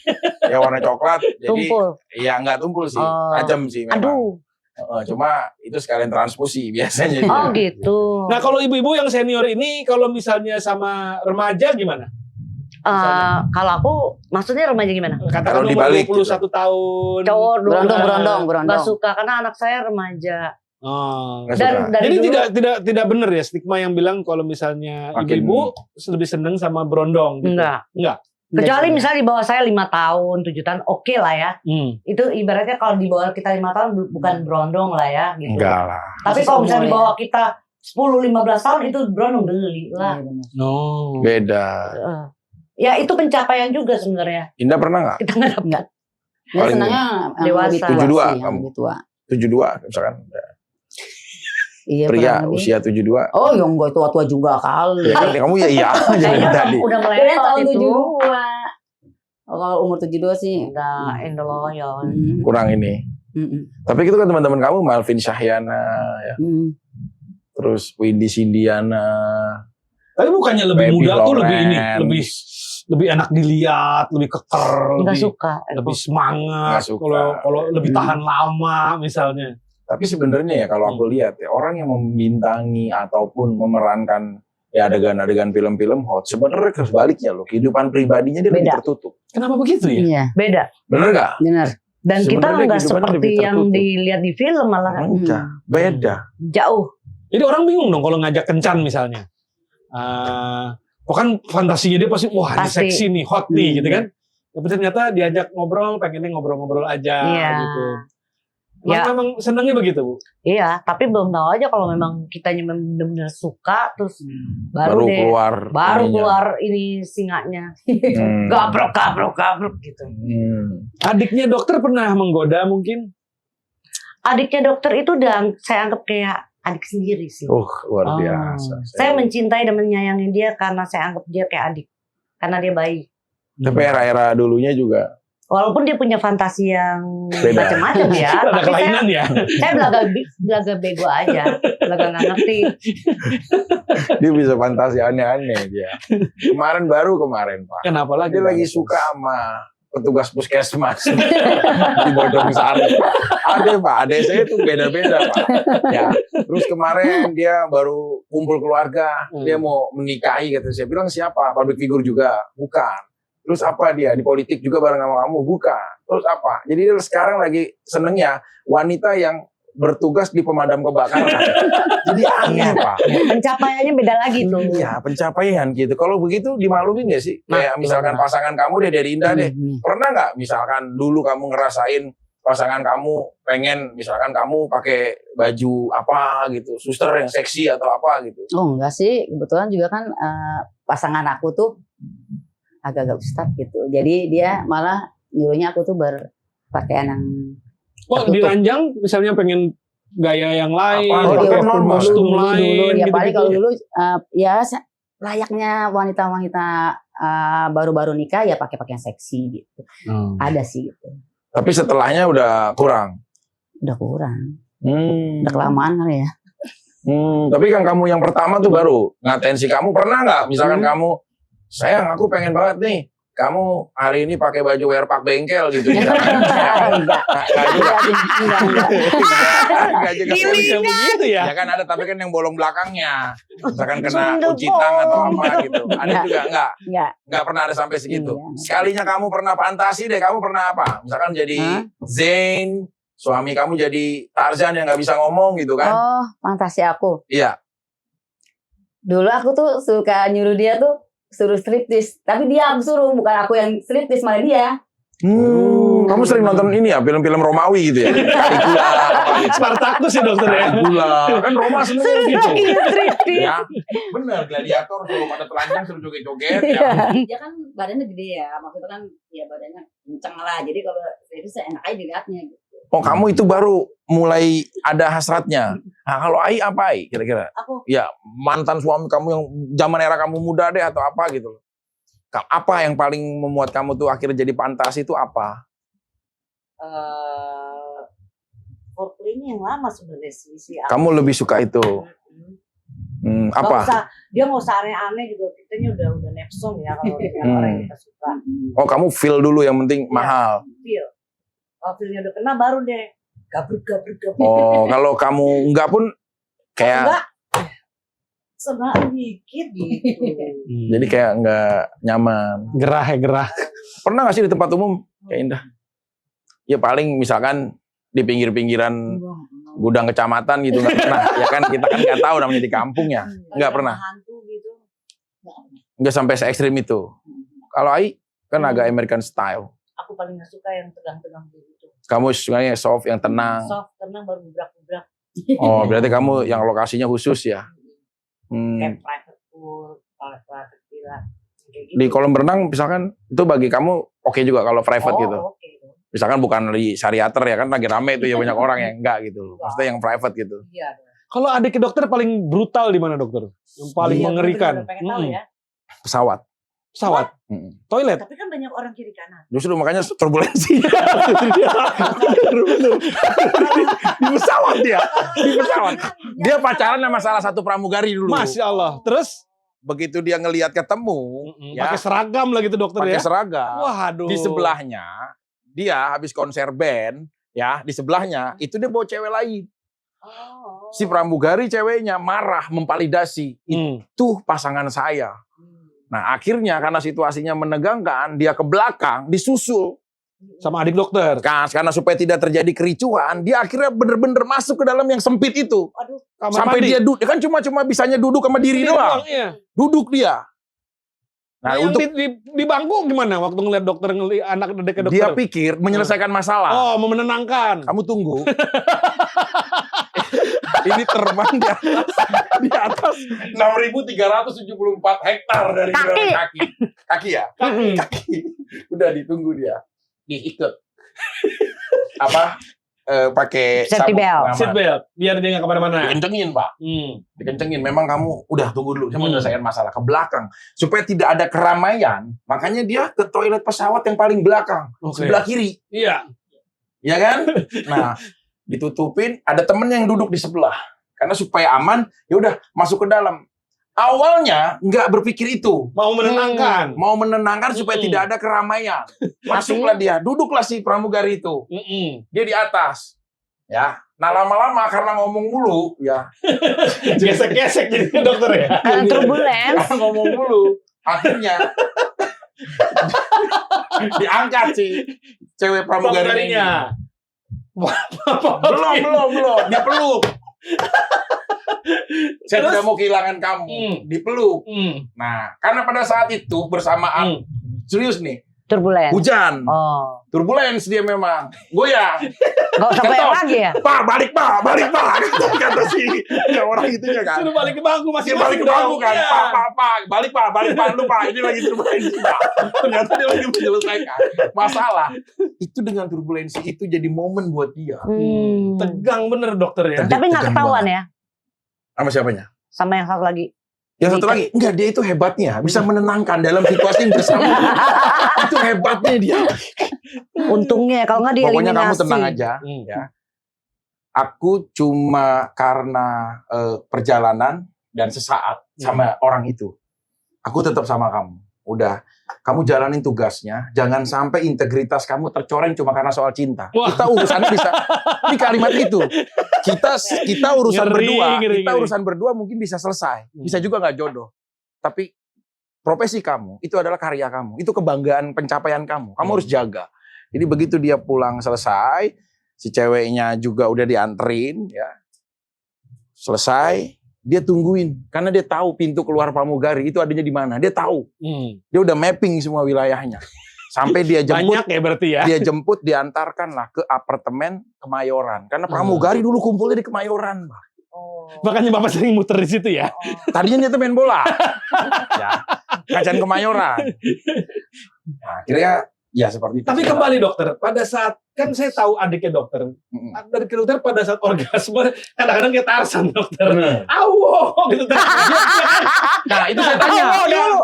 ya warna coklat. Jadi Tumpul. ya nggak tumpul sih, Oh. tajam sih memang. Aduh. Cuma itu sekalian transfusi biasanya. Oh dia. gitu. Nah, kalau ibu-ibu yang senior ini, kalau misalnya sama remaja gimana? Kalau aku maksudnya remaja gimana? Katakan Kalau umur dibalik 21 tahun. Cowok dulu Berondong. nggak suka karena anak saya remaja. Oh. Nggak Dan suka. dari Jadi dulu tidak benar ya stigma yang bilang kalau misalnya Makin- ibu-ibu lebih seneng sama berondong gitu. enggak. Kecuali misalnya di bawah saya 5 tahun, 7 tahun, oke lah ya. Itu ibaratnya kalau di bawah kita 5 tahun bukan berondong lah ya. Gitu. Enggak lah. Tapi Masih kalau misalnya di seumur bawah kita 10-15 tahun itu berondong geli lah. No. Beda. Ya itu pencapaian juga sebenarnya. Indah pernah nggak? Kita nggak dapat. Dia senangnya yang Dewasa. lebih tua 72 sih, yang kamu. lebih tua. 72 misalkan. Iya, Pria kurang lebih. usia 72. Oh, yang gue tua-tua juga kali. Ya kan kamu ya iya aja Kayaknya dari tadi. udah Kirain meletot tahun itu. 72. Oh, kalau umur 72 sih. Udah endoloyon. Kurang ini. Tapi itu kan teman-teman kamu Malvin Syahyana ya. Terus Windy Sindiana. Tapi bukannya lebih Baby muda tuh lebih ini, Lawrence. lebih enak dilihat, lebih keker, Nggak lebih suka. lebih semangat. Nggak suka. Kalau lebih tahan lama misalnya. Tapi sebenarnya ya kalau aku lihat ya orang yang membintangi ataupun memerankan ya adegan-adegan film-film hot sebenarnya sebaliknya loh, kehidupan pribadinya dia lebih Beda. tertutup. Kenapa begitu ya? Iya, Beda. Bener nggak? benar. Dan kita Sebenarnya nggak kehidupannya seperti lebih yang tertutup. dilihat di film malah Enggak, beda. jauh. Jadi orang bingung dong kalau ngajak kencan misalnya. Kok kan fantasinya dia pasti wah ini Pasti. seksi nih, hot nih gitu kan. Tapi ternyata diajak ngobrol, pengennya ngobrol-ngobrol aja Iya. gitu. Ya. Memang senangnya begitu, Bu. Iya, tapi belum tahu aja kalau memang kitanya benar-benar suka terus baru deh keluar. baru ininya. keluar ini singanya. Gabrok gitu. Adiknya dokter pernah menggoda mungkin? Adiknya dokter itu udah saya anggap kayak adik sendiri sih. Luar biasa. Saya mencintai dan menyayangi dia karena saya anggap dia kayak adik. Karena dia baik. Tapi era-era dulunya juga Walaupun dia punya fantasi yang Beda. macam-macam ya, Ada tapi kelainan ya. saya belaga bego aja, belaga nggak ngerti. dia bisa fantasi aneh-aneh dia. Kemarin Pak. Kenapa lagi? Dia lagi suka sama petugas puskesmas di Bojong Sari. Ada Pak, ada saya itu beda-beda Pak. Ya, terus kemarin dia baru kumpul keluarga, dia mau menikahi gitu. Saya bilang siapa? Public figure juga, bukan. Terus apa dia di politik juga bareng sama kamu, bukan. Terus apa? Jadi dia sekarang lagi senengnya wanita yang bertugas di pemadam kebakaran. Jadi aneh Pak. Pencapaiannya beda lagi tuh. Iya, pencapaian gitu. Kalau begitu dimaklumin nggak sih? Nah, Kayak misalkan gimana? pasangan kamu deh dari Indah deh. Pernah nggak misalkan dulu kamu ngerasain pasangan kamu pengen misalkan kamu pakai baju apa gitu, suster yang seksi atau apa gitu? Oh enggak sih, kebetulan juga kan pasangan aku tuh agak-agak ustad gitu. Jadi dia malah nyuruhnya aku tuh berpakaian yang Oh, di ranjang misalnya pengen gaya yang lain, Apa? Oh, Itu iya, kan waktu normal. kostum dulu, lain, ya gitu-gitu paling kalau ya. dulu ya layaknya wanita-wanita baru-baru nikah ya pakai pakaian seksi gitu. Ada sih gitu. Tapi setelahnya udah kurang. Udah kurang. Hmm. Udah kelamaan kali ya. Tapi kan kamu yang pertama tuh baru ngatensi kamu pernah nggak? Misalkan kamu, sayang aku pengen banget nih, kamu hari ini pakai baju wear pack bengkel gitu. Misalkan. Enggak. Enggak juga. Bisa begitu ya. Ya kan ada, tapi kan yang bolong belakangnya. Misalkan kena kucitang atau apa gitu. Ada juga enggak pernah ada sampai segitu. Iya. Sekalinya kamu pernah fantasi deh, kamu pernah apa? Misalkan jadi Zain, suami kamu jadi Tarzan yang nggak bisa ngomong gitu kan? Oh, fantasi aku. Iya. Dulu aku tuh suka nyuruh dia tuh suruh striptis, tapi dia aku suruh, bukan aku yang striptis, malah dia. Kamu sering nonton ini ya, film-film Romawi gitu ya? Caligula, apa gitu. Spartacus ya dokter ya. Caligula, kan Roma seneng gitu. striptis. Ya, bener, gladiator suruh pada telanjang suruh joget-joget. Iya. Ya. Dia kan badannya gede ya, maksudnya kan ya badannya kenceng lah, jadi kalau striptis enak aja dilihatnya gitu. Oh, kamu itu baru mulai ada hasratnya. Nah, kalau Ai apa Ai kira-kira? Aku Ya, mantan suami kamu yang zaman era kamu muda deh atau apa gitu loh. Apa yang paling membuat kamu tuh akhirnya jadi fantasi itu apa? Foreplay-nya yang lama sebenarnya si Kamu lebih suka itu. Apa? Dia nggak usah aneh-aneh juga, kitanya udah nepsong ya kalau dengan orang yang kita suka. Oh, kamu feel dulu yang penting mahal. Feel. Kalau feel-nya udah kena baru deh gabruk. Oh, kalau kamu enggak pun kayak Enggak. Senang dikit gitu. jadi kayak enggak nyaman. Gerah. Pernah gak sih di tempat umum kayak Indah? Ya paling misalkan di pinggir-pinggiran gudang kecamatan gitu nggak pernah. Ya kan kita kan nggak tahu namanya di kampung ya. Nggak pernah. Hantu gitu. Nggak sampai se ekstrim itu. Kalau Ai kan agak American style. Aku paling nggak suka yang tegang-tegang gitu. Kamu sukanya soft yang tenang. Soft, tenang baru gebrak-gebrak. Oh, berarti kamu yang lokasinya khusus ya. Kayak private pool, private villa. Gitu. Di kolam renang misalkan itu bagi kamu oke juga kalau private gitu. Oke. Misalkan bukan di Syariater ya kan lagi rame itu ya banyak orang yang enggak gitu. Maksudnya yang private gitu. Iya. Kalau adik ke dokter paling brutal di mana dokter? Yang paling Iya, mengerikan. bener-bener pengen tahu ya. Pesawat. Pesawat, toilet. Tapi kan banyak orang kiri kanan. Justru makanya turbulensi. Di pesawat dia. Di pesawat. Dia pacaran sama salah satu pramugari dulu. Masya Allah. Terus Begitu dia ngelihat ketemu, ya, pakai seragam lah gitu dokter pakai ya. seragam. Waduh. Di sebelahnya dia habis konser band, ya di sebelahnya itu dia bawa cewek lain. Si pramugari ceweknya marah memvalidasi itu pasangan saya. Nah akhirnya karena situasinya menegangkan, dia ke belakang disusul sama adik dokter. karena supaya tidak terjadi kericuhan, dia akhirnya bener-bener masuk ke dalam yang sempit itu. Aduh, Sampai dia duduk, kan cuma bisanya duduk sama diri doang. Iya. Duduk dia. Nah, Nah, untuk di bangku gimana waktu ngeliat dokter anak adik dokter? dia pikir menyelesaikan masalah. Oh, mau menenangkan. Kamu tunggu. Ini terbang di atas 6.374 hektar dari kaki. Kaki ya? Kaki. Udah ditunggu dia. Diikat. Apa? Pakai Safety belt. Seat belt, biar dia nggak kemana-mana. Dikencengin, Pak. Dikencengin. Memang kamu udah tunggu dulu. Saya mau menyelesaikan masalah ke belakang. Supaya tidak ada keramaian. Makanya dia ke toilet pesawat yang paling belakang. Sebelah kiri. Iya. Ya kan? Nah, ditutupin. Ada temennya yang duduk di sebelah. Karena supaya aman, ya udah masuk ke dalam. Awalnya nggak berpikir itu. Mau menenangkan. Mau menenangkan supaya tidak ada keramaian. Masuklah dia. Duduklah si pramugari itu. Dia di atas. Ya. Nah lama-lama karena ngomong mulu, ya. Gesek-gesek jadi dokter ya. turbulence. Karena ngomong mulu, akhirnya diangkat si cewek pramugarinya. Belum. Dia peluk. Saya tidak mau kehilangan kamu. Dipeluk. Nah, karena pada saat itu bersamaan serius nih. Turbulence. Hujan. Oh. Turbulence dia memang. Goyang. Gak usah goyang lagi ya? Pak, balik Pak. Kata si orang itunya kan. Suruh balik ke bangku Dia balik ke bangku kan. Pak. Balik Pak. Lu Pak. Ini lagi turbulensi Pak. Ternyata dia lagi menyelesaikan masalah. Itu dengan turbulensi itu jadi momen buat dia. Tegang bener dokter ya. Tapi nggak ketahuan ya? Sama siapanya? Sama yang satu lagi. Yang satu lagi, enggak, dia itu hebatnya bisa menenangkan dalam situasi yang bersama. Itu hebatnya dia. Untungnya kalau nggak dieliminasi. Pokoknya kamu tenang aja. Hmm. Ya. Aku cuma karena perjalanan dan sesaat sama orang itu. Aku tetap sama kamu. Udah, kamu jalanin tugasnya. Jangan sampai integritas kamu tercoreng cuma karena soal cinta. Wah. Kita urusannya bisa di kalimat itu. Kita urusan Ngeri, berdua. ngeri, Kita ngeri. urusan berdua mungkin bisa selesai. Bisa juga nggak jodoh. Tapi profesi kamu itu adalah karya kamu. Itu kebanggaan pencapaian kamu. Kamu harus jaga. Jadi begitu dia pulang selesai, si ceweknya juga udah dianterin, ya. Selesai, dia tungguin karena dia tahu pintu keluar pramugari itu adanya di mana. Dia tahu. Dia udah mapping semua wilayahnya. Sampai dia jemput, Banyak ya berarti ya. dia jemput diantarkan lah ke apartemen Kemayoran. Karena pramugari dulu kumpulnya di Kemayoran, Bang. Oh. Makanya Bapak sering muter di situ ya. Tadinya dia tuh main bola. Ya, kajian Kemayoran. Nah, akhirnya ya seperti itu. Tapi kembali dokter, pada saat kan saya tahu adiknya dokter. Mm-mm. Adiknya dokter pada saat orgasme kadang-kadang kayak Tarzan dokter. Bener. Awo gitu. Nah, itu saya tanya.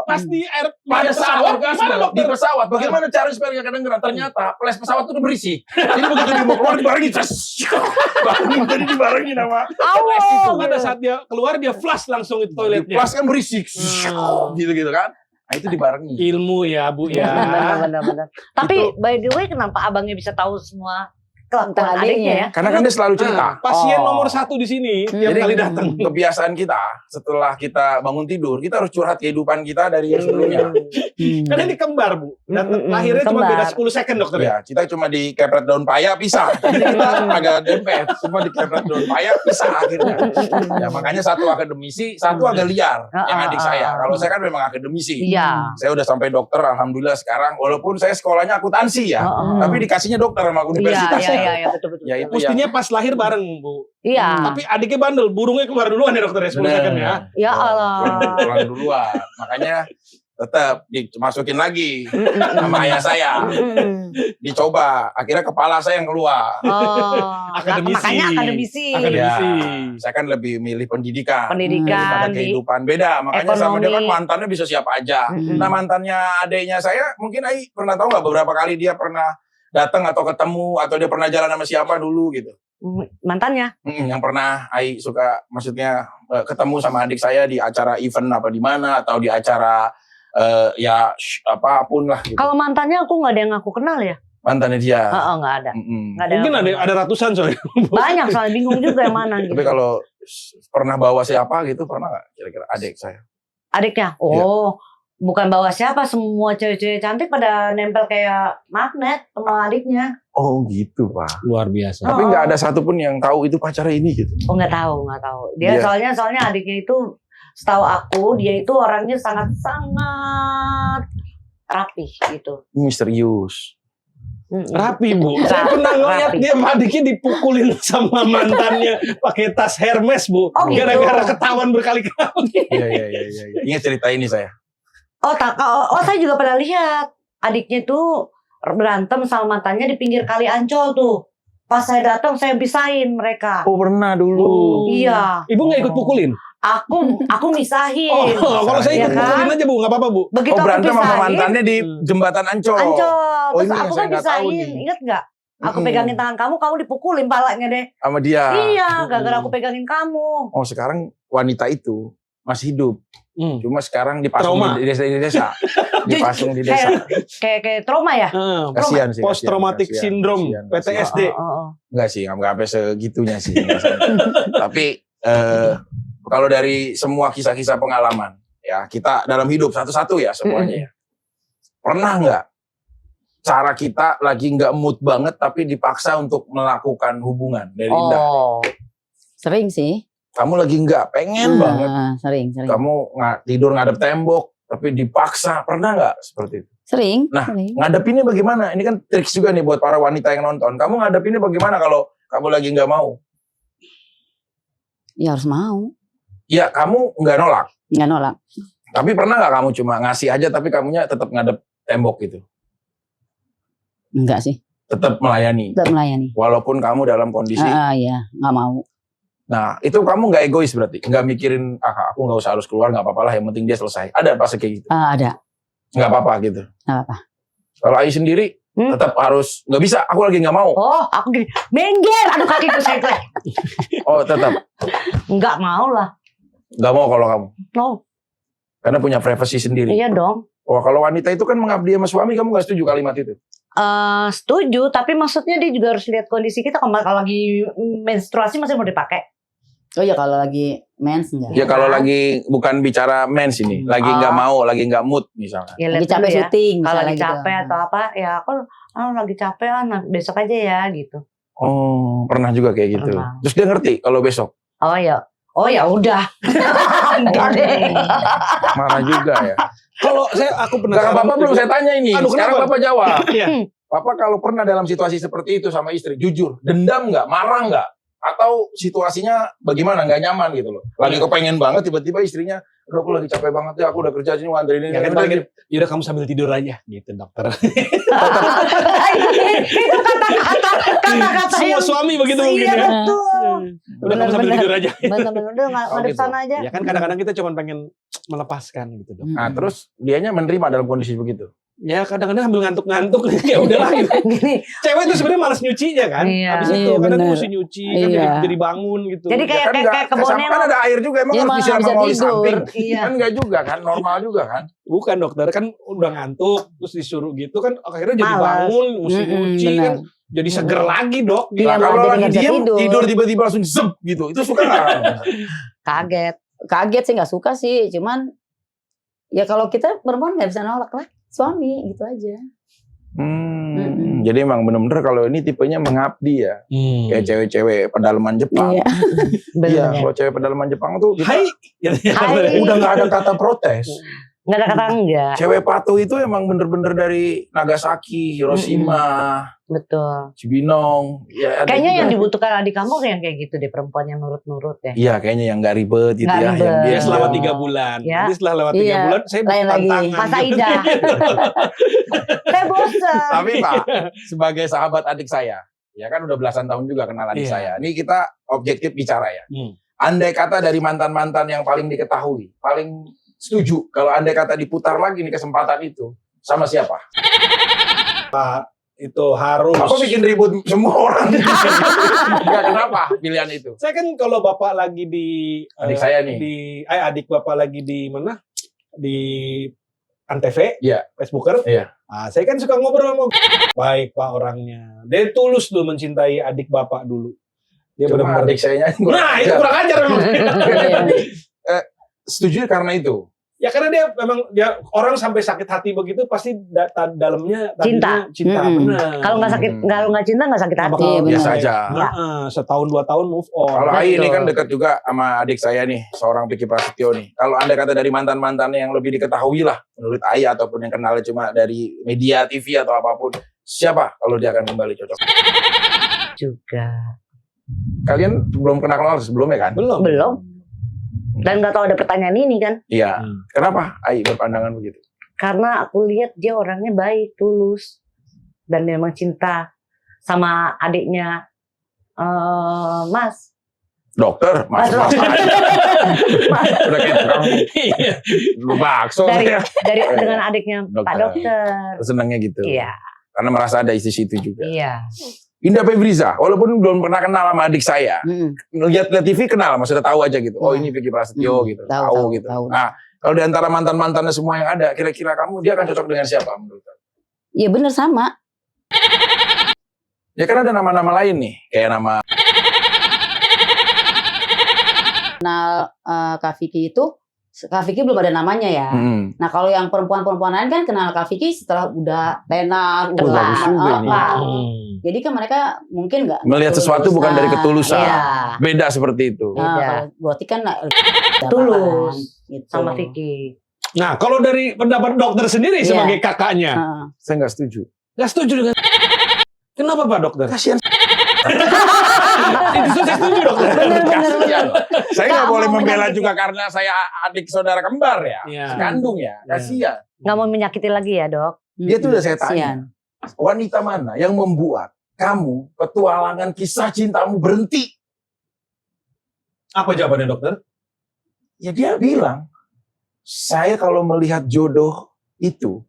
Pasti air Pada saat orgasme gimana, di pesawat, bagaimana cara supaya nggak kedengeran? Ternyata flash pesawat itu udah berisik. Jadi begitu dia mau keluar dibarengin, barengin tadi dibarengin sama flash itu. Pada saat dia keluar dia flash langsung itu toiletnya. Flash kan berisik, gitu kan? Nah itu dibarengin. Ilmu ya Bu ya. Benar. Tapi by the way, kenapa abangnya bisa tahu semua kelakuan Tentang adiknya adiknya ya? Karena kan dia selalu cerita. Pasien Oh. nomor 1 di sini tiap Jadi kali datang. kebiasaan kita setelah kita bangun tidur, kita harus curhat kehidupan kita dari yang sebelumnya. Karena ini kembar Bu. Dan lahirnya cuma kembar. beda 10 second dokter ya. Ya, kita cuma dikepret daun paya pisah. Jadi kita agak dempet, semua dikepret daun paya pisah akhirnya. Ya makanya satu akademisi, satu agak liar yang adik saya. Kalau saya kan memang akademisi. Iya. Saya udah sampai dokter, alhamdulillah sekarang. Walaupun saya sekolahnya akuntansi ya, tapi dikasihnya dokter sama universitas. Iya, betul. Ya itu Mestinya pas lahir bareng Bu. Iya. Tapi adiknya bandel, burungnya keluar duluan ya dokter ya 10 second ya. Ya Allah. Pulang duluan. Makanya tetap dimasukin lagi sama ayah saya. Dicoba, akhirnya kepala saya yang keluar. Oh, Akademisi. makanya akademisi. Akademisi. Ya, saya kan lebih milih pendidikan. Pendidikan Daripada di kehidupan beda. Makanya sama dia kan ekonomi. mantannya bisa siapa aja. Mm-mm. Nah mantannya adiknya saya, mungkin Ai pernah tahu nggak beberapa kali dia pernah datang atau ketemu atau dia pernah jalan sama siapa dulu gitu. mantannya. Yang pernah Ai suka, maksudnya ketemu sama adik saya di acara event apa di mana atau di acara apapun lah gitu. Kalau mantannya aku nggak ada yang aku kenal ya. Mantannya dia. Nggak ada. Nggak ada. Mungkin yang aku kenal. ada ratusan soalnya. Banyak soalnya bingung juga yang mana gitu. Tapi kalau pernah bawa siapa gitu, pernah nggak kira-kira adik saya? Adiknya. Oh, bukan bawa siapa, semua cewek-cewek cantik pada nempel kayak magnet sama adiknya. Oh gitu Pak. Luar biasa. Tapi nggak ada satupun yang tahu itu pacarnya ini gitu. Oh, nggak tahu. Dia Iya. soalnya adiknya itu, setahu aku dia itu orangnya sangat rapi gitu. Misterius. Rapi Bu. Saya pernah ngeliat Rapi. dia sama adiknya dipukulin sama mantannya pakai tas Hermes Bu. Oh, gitu. Gara-gara ketahuan berkali-kali. Iya. Ingat cerita ini saya. Saya juga pernah lihat adiknya tuh berantem sama mantannya di pinggir kali Ancol tuh. Pas saya datang saya pisahin mereka. Oh pernah dulu. Iya, Ibu nggak ikut pukulin? aku misahin. Oh, kalau saya Iya ikut kan? pukulin aja Bu, nggak apa-apa Bu. Begitu Oh aku berantem sama pisahin, mantannya di jembatan Ancol. Ancol. Oh, Terus ini yang aku saya kan nggak tahu pisahin, nih. inget nggak? Aku Mm-mm. pegangin tangan kamu dipukulin palanya deh. Sama dia. Iya, gara-gara aku pegangin kamu. Oh sekarang wanita itu masih hidup. Cuma sekarang dipasung Trauma. di desa. Dipasung di desa. Kayak trauma ya? Kasihan sih. Post traumatic kasihan, syndrome, kasihan. PTSD. Enggak sih, enggak sampai segitunya sih. Nggak sampai. Tapi kalau dari semua kisah-kisah pengalaman, ya kita dalam hidup satu-satu ya semuanya ya. Pernah nggak cara kita lagi nggak mood banget tapi dipaksa untuk melakukan hubungan dari Indah? Oh. Sering sih. Kamu lagi nggak pengen banget, Sering. kamu tidur ngadep tembok tapi dipaksa, pernah nggak seperti itu? Sering. Nah, sering. Ngadepinnya bagaimana? Ini kan triks juga nih buat para wanita yang nonton. Kamu ngadepinnya bagaimana kalau kamu lagi nggak mau? Ya harus mau. Ya kamu nggak nolak. Nggak nolak. Tapi pernah nggak kamu cuma ngasih aja tapi kamunya tetap ngadep tembok gitu? Enggak sih. Tetap melayani. Tetap melayani. Walaupun kamu dalam kondisi. Iya, nggak mau. Nah itu kamu nggak egois berarti? Nggak mikirin, aku nggak usah harus keluar, nggak apa-apa lah, yang penting dia selesai. Ada pas kayak gitu? Ada. Nggak apa-apa gitu? Nggak apa. Kalau Ai sendiri, Tetap harus, nggak bisa, aku lagi nggak mau. Oh, aku gini, minggir, aduh kakiku sengklek. Oh, tetap. Nggak mau lah. Nggak mau kalau kamu. No, Karena punya privasi sendiri. iya dong. Oh, kalau wanita itu kan mengabdi sama suami, kamu nggak setuju kalimat itu? Setuju, tapi maksudnya dia juga harus lihat kondisi kita. Kalau lagi menstruasi masih mau dipakai. Oh ya kalau lagi mens enggak. Ya kalau lagi bukan bicara mens ini, lagi nggak mau, lagi nggak mood misalnya. Ya, Lagi lihat capek dulu ya. syuting Kalau misalnya lagi gitu. capek atau apa, ya aku lagi capek besok aja ya gitu. Oh, pernah juga kayak gitu. Pernah. Terus dia ngerti kalau besok. Oh ya udah. Enggak deh. Marah juga ya. Kalau aku Enggak penasaran. apa-apa belum saya tanya ini. Aduh, Sekarang kenapa? Bapak jawab. Iya. Bapak kalau pernah dalam situasi seperti itu sama istri, jujur, dendam nggak, marah nggak? Atau situasinya bagaimana, nggak nyaman gitu loh. Lagi kepengen banget, tiba-tiba istrinya, aduh aku lagi capek banget ya, aku udah kerja sini, nganterin ini. Ya kan udah paling gini. yaudah kamu sambil tidur aja gitu dokter. Itu kata-kata Semua yang suami begitu mungkin iya ya. betul. Udah kamu sambil Benar-benar. tidur aja. Bener-bener udah ngadep gitu. sana aja. Ya kan kadang-kadang kita cuma pengen melepaskan gitu dok. Nah, terus dianya menerima dalam kondisi begitu. Ya kadang-kadang sambil ngantuk-ngantuk ya udahlah gitu. Gini. Cewek itu sebenarnya malas nyucinya kan. Iya. Habis itu Iya, kadang bener. mesti nyuci kan Iya. jadi bangun gitu. Jadi kayak nggak- kebunnya kan ada air juga, emang Iya, harus malah disiram bisa sama oli tidur. samping. Iya. Kan enggak juga kan, normal juga kan. Bukan dokter kan udah ngantuk terus disuruh gitu kan akhirnya jadi Malas. bangun mesti nyuci benar. kan jadi seger lagi dok. Gitu. Iya, Nah, kalau malah jadi lagi nggak bisa diem, tidur. tidur tiba-tiba langsung zep gitu. Itu suka nggak? Kaget. Kaget sih nggak suka sih, cuman ya kalau kita perempuan nggak bisa nolak lah suami gitu aja. Jadi emang bener-bener kalau ini tipenya mengabdi ya. Kayak cewek-cewek pedalaman Jepang. Iya. Iya, Bener. kalau cewek pedalaman Jepang tuh kita Hai. Hai. udah nggak ada kata protes. Nggak ada kata enggak. Cewek patuh itu emang bener-bener dari Nagasaki, Hiroshima, Betul. Cibinong. Ya, ada Kayaknya juga. yang dibutuhkan adik kamu yang kayak gitu deh, perempuan yang nurut-nurut ya. Iya, kayaknya yang nggak ribet gitu Nggak ya. ribet. Yang dia Ya selama Iya. 3 bulan. Ya. Nanti setelah lewat 3 Iya. bulan saya Lain lagi. tantangan. Masa Ida. Saya bosan. Tapi Pak, sebagai sahabat adik saya, ya kan udah belasan tahun juga kenal adik Iya. saya. Ini kita objektif bicara ya. Hmm. Andai kata dari mantan-mantan yang paling diketahui, paling setuju kalau andai kata diputar lagi nih kesempatan itu, sama siapa? Itu harus. Aku bikin ribut semua orang. Enggak, kenapa pilihan itu? Saya kan kalau bapak lagi di Adik saya nih. Adik bapak lagi di mana? Di Antv, Iya. Facebooker. Iya. Nah, saya kan suka ngobrol sama baik pak orangnya. Dia tulus dulu mencintai adik bapak dulu. Dia Cuma benar-benar. adik saya nyanyi. Nah, itu kurang ajar memang. Setuju karena itu. Ya karena dia memang dia orang sampai sakit hati begitu pasti dalamnya tadinya cinta Mm-mm. benar. Kalau nggak sakit, kalau nggak cinta nggak sakit Nggak hati. bakal Iya, benar. Biasa aja. Ya. Setahun 2 tahun move on. Kalau Ai ini Betul. kan dekat juga sama adik saya nih, seorang Piki Prasetyo nih. Kalau anda kata dari mantan-mantannya yang lebih diketahui lah, menurut Ai ataupun yang kenalnya cuma dari media TV atau apapun, siapa kalau dia akan kembali cocok? Juga. Kalian belum kenal sebelumnya kan? Belum. Dan nggak tahu ada pertanyaan ini kan? Iya. Hmm. Kenapa Ai berpandangan begitu? Karena aku lihat dia orangnya baik, tulus, dan memang cinta sama adiknya, Mas. Dokter, mas, Mas. mas. Udah kayak tukang Iya. bakso. dari ya. dengan adiknya Pak Dokter. Dokter. Senangnya gitu. Iya, Karena merasa ada isi situ juga. iya. Indah Febriza, walaupun belum pernah kenal sama adik saya, lihat TV kenal, maksudnya tahu aja gitu. Oh ini Piki Prasetyo gitu, tahu gitu. tahu. Nah, kalau di antara mantan-mantannya semua yang ada, kira-kira kamu dia akan cocok dengan siapa menurut kamu? Iya bener sama. Ya kan ada nama-nama lain nih, kayak nama Kenal Kak Vicky itu, Kak Vicky belum ada namanya ya. Nah kalau yang perempuan-perempuan lain kan kenal Kak Vicky setelah udah tenar, udah bagus juga ini. Jadi kan mereka mungkin nggak melihat sesuatu tulus. bukan dari ketulusan. Iya. Beda seperti itu. Nah, Beda. kalau berarti kan Tulus gitu. sama Vicky. Nah, kalau dari pendapat dokter sendiri Iya. sebagai kakaknya, Heeh. Saya nggak setuju. nggak setuju dengan. Kenapa Pak Dokter? Kasihan. Itu saya setuju dokter. Kasihan. Saya nggak Nggak boleh mau membela menyakiti. juga karena saya adik saudara kembar ya, Iya. kandung ya. Iya. Kasihan. Nggak mau menyakiti lagi ya dok? Dia tuh udah saya tanya. Kasihan. Wanita mana yang membuat kamu petualangan kisah cintamu berhenti? Apa jawabannya dokter? Ya dia bilang, saya kalau melihat jodoh itu,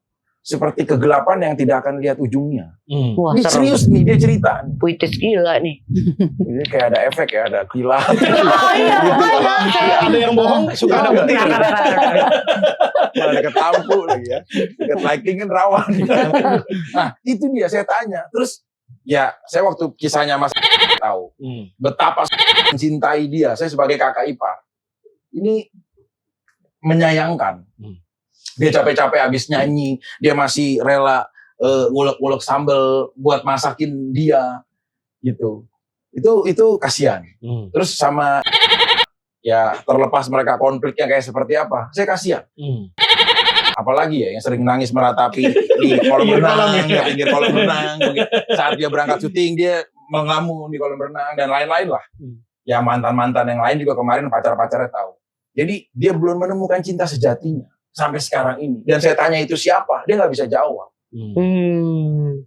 seperti kegelapan yang tidak akan lihat ujungnya. Wah, Ini serem. serius nih, dia cerita. Puitis gila nih. Ini kayak ada efek ya, ada kilat. Oh iya, Ada yang bohong, suka ada petir. Malah deket lampu lagi ya. Deket lighting kan rawan. Nah, itu dia saya tanya. Terus ya saya waktu kisahnya Mas tahu betapa mencintai dia. Saya sebagai kakak ipar. Ini menyayangkan. Dia capek-capek habis nyanyi, dia masih rela ngulek-ngulek sambel buat masakin dia gitu. Itu kasihan. Terus sama ya terlepas mereka konfliknya kayak seperti apa, saya kasihan. Apalagi ya yang sering nangis meratapi di kolam renang, di pinggir kolam renang. Saat dia berangkat syuting dia mengelamun di kolam renang dan lain-lain lah. Ya mantan-mantan yang lain juga kemarin pacar-pacarnya tahu. Jadi dia belum menemukan cinta sejatinya sampai sekarang ini. Dan saya tanya itu siapa, dia nggak bisa jawab.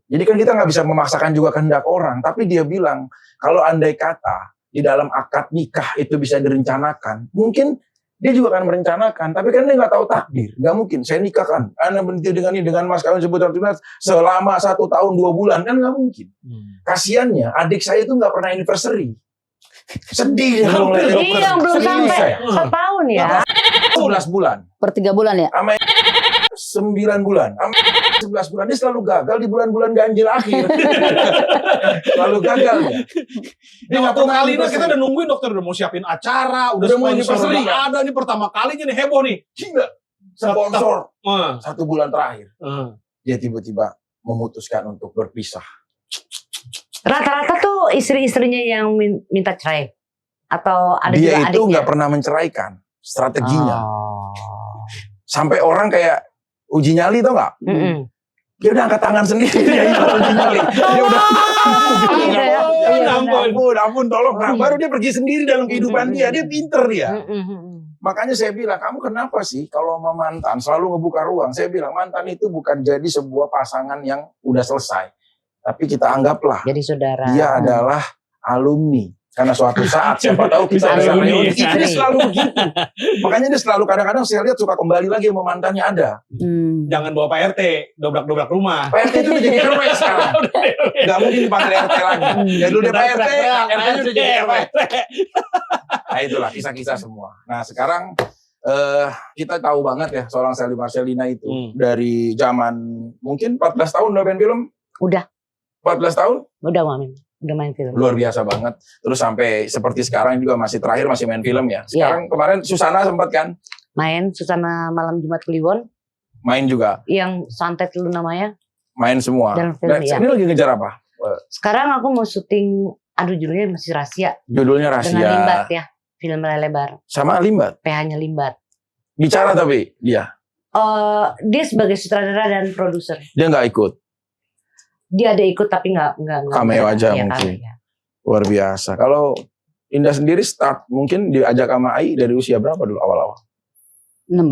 Jadi kan kita nggak bisa memaksakan juga kehendak orang, tapi dia bilang kalau andai kata di dalam akad nikah itu bisa direncanakan, mungkin dia juga akan merencanakan, tapi kan dia nggak tahu takdir. Nggak mungkin, saya nikahkan, Anda berhenti dengan ini, dengan mas kawin sebutan selama 1 tahun 2 bulan, kan nggak mungkin. Kasiannya, adik saya itu nggak pernah anniversary. Sedih. Iya, belum sampai 1 tahun ya. 11 bulan. Per 3 bulan ya? Sama 9 bulan. Sama 11 bulan. Dia selalu gagal di bulan-bulan ganjil akhir. Selalu gagal ya. Dia waktu kali ini kita udah nungguin dokter, udah mau siapin acara, udah sponsor udah ada, ini pertama kalinya nih heboh nih. Gila. Sponsor. 1 bulan terakhir. Dia Dia tiba-tiba memutuskan untuk berpisah. Rata-rata tuh istri-istrinya yang minta cerai atau ada Dia juga itu adiknya? nggak pernah menceraikan strateginya. Oh. Sampai orang kayak uji nyali tau nggak? Dia udah angkat tangan sendiri. Dia uji nyali. Dia udah. Ampun, tolong. Nah, baru dia pergi sendiri dalam kehidupan dia. Dia pinter dia. Makanya saya bilang, kamu kenapa sih kalau sama mantan selalu ngebuka ruang? Saya bilang, mantan itu bukan jadi sebuah pasangan yang udah selesai. Tapi kita anggaplah Jadi saudara. dia adalah alumni. Karena suatu saat siapa tahu kita bisa reuni. Itu dia selalu begitu. Makanya dia selalu kadang-kadang saya lihat suka kembali lagi sama mantannya ada. Jangan bawa Pak RT, dobrak-dobrak rumah. Pak RT itu udah jadi RW sekarang. Gak mungkin dipanggil RT lagi. Ya dulu dia Pak RT, RT udah jadi RW. Nah itulah kisah-kisah semua. Nah sekarang kita tahu banget ya seorang Sally Marcelina itu dari zaman mungkin 14 tahun udah main film. Udah 14 tahun? udah main film. Luar biasa banget. Terus sampai seperti sekarang juga masih terakhir masih main film ya. Sekarang kemarin Susana sempat kan? Main Susana Malam Jumat Kliwon. Main juga. Yang santet lu namanya. Main semua. Dalam film, Ini lagi ngejar apa? Sekarang aku mau syuting, judulnya masih rahasia. Judulnya Rahasia. Dengan Limbat ya. Film lebar. Sama Limbat? PH-nya Limbat. Bicara tapi dia? Dia sebagai sutradara dan produser. Dia nggak ikut? Dia ada ikut tapi nggak Cameo aja mungkin. Luar biasa. Kalau Indah sendiri start mungkin diajak sama Ai dari usia berapa dulu awal-awal? 16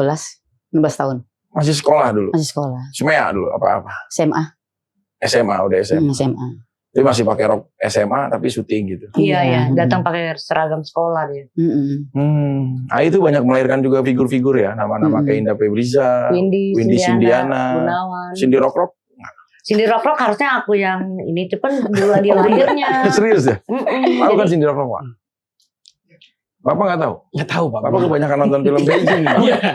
tahun. Masih sekolah dulu? Masih sekolah. SMA dulu apa-apa? SMA. Udah SMA. SMA. Dia masih pakai rok SMA tapi syuting gitu. Iya, datang pakai seragam sekolah dia. Ai itu banyak melahirkan juga figur-figur ya, nama-nama kayak Indah Febriza, Windy Sindiana, Gunawan. Cindy Rock. Cindy Rock harusnya aku yang ini cuman dulu dia lahirnya. Serius ya? Tahu kan Cindy Rock Pak? Bapak nggak tahu? Nggak tahu Pak. Bapak kebanyakan nonton film Beijing.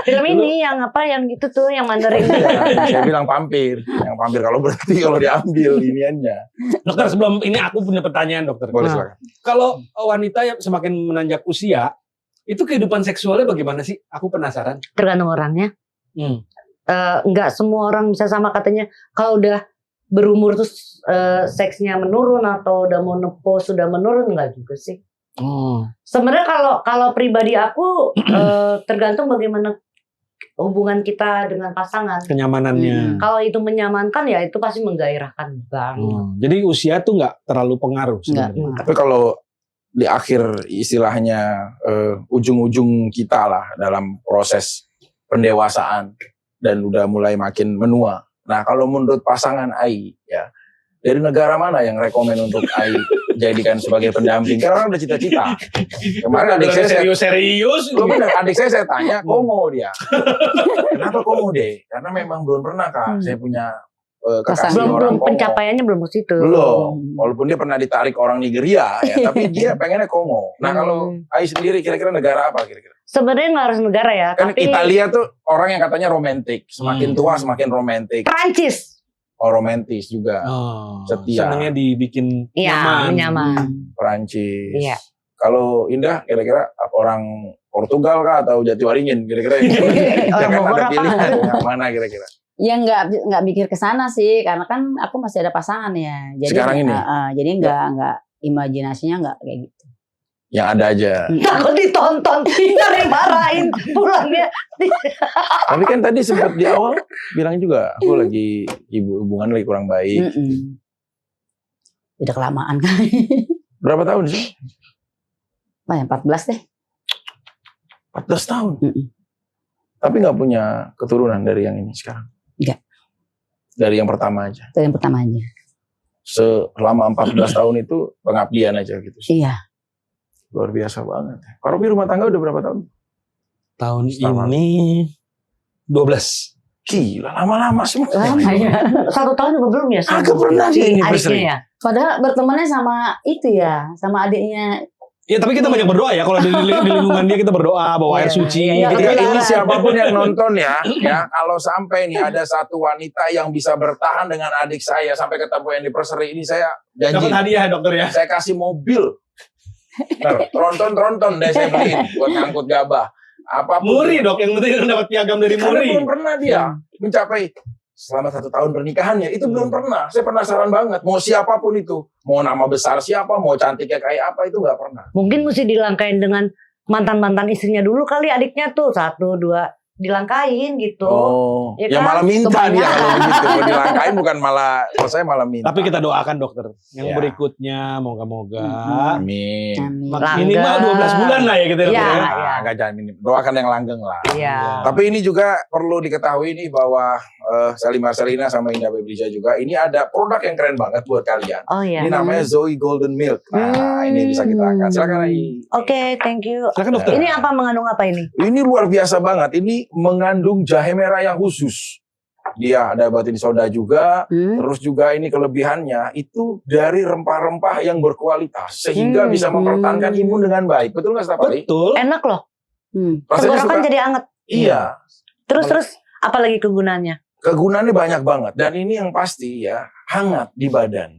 Film ini yang apa? Yang itu tuh yang Mandarin. Saya bilang pampir. Yang pampir kalau berhenti kalau diambil iniannya. Dokter sebelum ini aku punya pertanyaan dokter. Boleh silakan. Kalau wanita yang semakin menanjak usia, itu kehidupan seksualnya bagaimana sih? Aku penasaran. Tergantung orangnya. Nggak semua orang bisa sama katanya. Kalau udah berumur terus seksnya menurun atau udah menopause sudah menurun, nggak juga sih. Sebenarnya kalau pribadi aku tergantung bagaimana hubungan kita dengan pasangan. Kenyamanannya. Kalau itu menyamankan ya itu pasti menggairahkan banget. Jadi usia tuh nggak terlalu pengaruh sebenarnya. Tapi kalau di akhir istilahnya ujung-ujung kita lah dalam proses pendewasaan dan udah mulai makin menua. Nah kalau menurut pasangan Ai ya dari negara mana yang rekomen untuk Ai jadikan sebagai pendamping. Karena orang udah cita-cita. Kemarin adik saya serius. Loh bener, adik saya tanya, komo dia. Kenapa komo deh? Karena memang belum pernah Kak, saya punya kekasih belum orang Kongo. pencapaiannya belum ke situ. Belum, walaupun dia pernah ditarik orang Nigeria ya, tapi dia pengennya Kongo. Nah kalau Ai sendiri kira-kira negara apa kira-kira? Sebenarnya nggak harus negara ya, Kan tapi Italia tuh orang yang katanya romantis, semakin tua semakin romantis. Prancis. Oh romantis juga, setia. Senangnya dibikin Iya, nyaman. Perancis. Iya. Kalau Indah kira-kira orang Portugal kah atau Jatiwaringin kira-kira? Ya kan Bogor ada apa? pilihan, yang mana kira-kira? Ya nggak mikir ke sana sih, karena kan aku masih ada pasangan ya. Jadi, Sekarang ini? Jadi nggak imajinasinya nggak kayak gitu. Yang ada aja. Takut ditonton, kita dimarahin pulangnya. Tapi kan tadi sempat di awal bilang juga, aku lagi hubungan lagi kurang baik. Udah kelamaan kali. Berapa tahun sih? Apa ya, 14 deh. 14 tahun. Tapi nggak punya keturunan dari yang ini sekarang. Nggak. Dari yang pertama aja. Itu yang pertama aja. Selama 14 tahun itu pengabdian aja gitu. Iya. Luar biasa banget. Pak Robi rumah tangga udah berapa tahun? Tahun Setahun. ini 12. Gila, lama-lama semua. Lama ya. 1 tahun juga belum ya? Agak pernah sih ini adiknya ya? Padahal bertemannya sama itu ya, sama adiknya. Ya tapi kita banyak berdoa ya, kalau di lingkungan dia kita berdoa bawa air suci. Iya, gitu Ketika kan. ini siapapun yang nonton ya, kalau sampai nih ada satu wanita yang bisa bertahan dengan adik saya sampai ketemu anniversary ini, saya janji Dapat hadiah dokter ya. saya kasih mobil. Tronton deh saya beliin buat ngangkut gabah. Apapun. Muri dok, yang penting dapat piagam dari Karena Muri. belum pernah dia mencapai selama 1 tahun pernikahannya, itu belum pernah. Saya penasaran banget, mau siapapun itu, mau nama besar siapa, mau cantiknya kayak apa, itu nggak pernah. Mungkin mesti dilangkain dengan mantan-mantan istrinya dulu kali, adiknya tuh 1, 2 dilangkain gitu. Oh, Ya ya kan? malah minta dia Kebanyakan. kalau begitu. Kalau dilangkain bukan malah, kalau saya malah minta. Tapi kita doakan dokter. Yang Ya. berikutnya moga-moga Amin. Amin. minimal 12 bulan lah ya kita Iya. dokter ya. Ah, nggak jangan minim. Doakan yang langgeng lah. Iya. Tapi ini juga perlu diketahui nih bahwa Sally Marcelina sama Indah Bebriza juga, ini ada produk yang keren banget buat kalian. Oh iya. Ini namanya Zoe Golden Milk. Nah, ini bisa kita angkat. Silakan Ai. Oke, thank you. Silakan dokter. Ini apa, mengandung apa ini? Ini luar biasa banget. Ini mengandung jahe merah yang khusus. Dia ada batin soda juga. Terus juga ini kelebihannya itu dari rempah-rempah yang berkualitas sehingga bisa mempertahankan imun dengan baik. Betul nggak, Stafali? Betul. Enak loh. Rasanya Tenggorokan suka. jadi anget. Iya. Terus apa lagi kegunaannya? Kegunaannya banyak banget. Dan ini yang pasti ya, hangat di badan.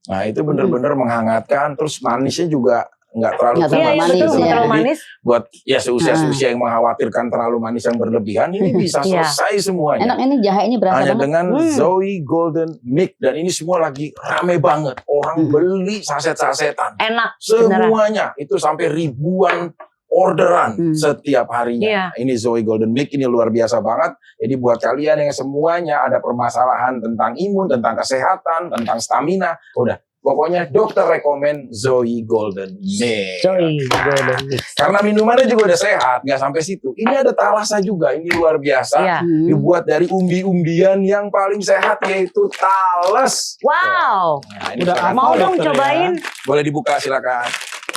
Nah, itu benar-benar menghangatkan. Terus manisnya juga nggak terlalu Nggak terlalu Iya, iya manis, betul, ya. nggak terlalu Jadi, manis. buat ya seusia-seusia yang mengkhawatirkan terlalu manis yang berlebihan, ini bisa Iya. selesai semuanya. Enak ini jahenya berasa Hanya banget. dengan Zoe Golden Milk. Dan ini semua lagi rame banget. Orang beli saset-sasetan. Enak. Beneran. Semuanya itu sampai ribuan orderan setiap harinya. Iya. Ini Zoe Golden Milk, ini luar biasa banget. Jadi buat kalian yang semuanya ada permasalahan tentang imun, tentang kesehatan, tentang stamina, udah. Pokoknya dokter rekomen Zoe Golden Milk. Zoe Golden Milk. Karena minumannya juga udah sehat, nggak sampai situ. Ini ada talasa juga, ini luar biasa. Iya. Dibuat dari umbi-umbian yang paling sehat, yaitu talas. Wow. Nah, ini Udah silakan. Mau dong dokter, cobain. Boleh dibuka silakan.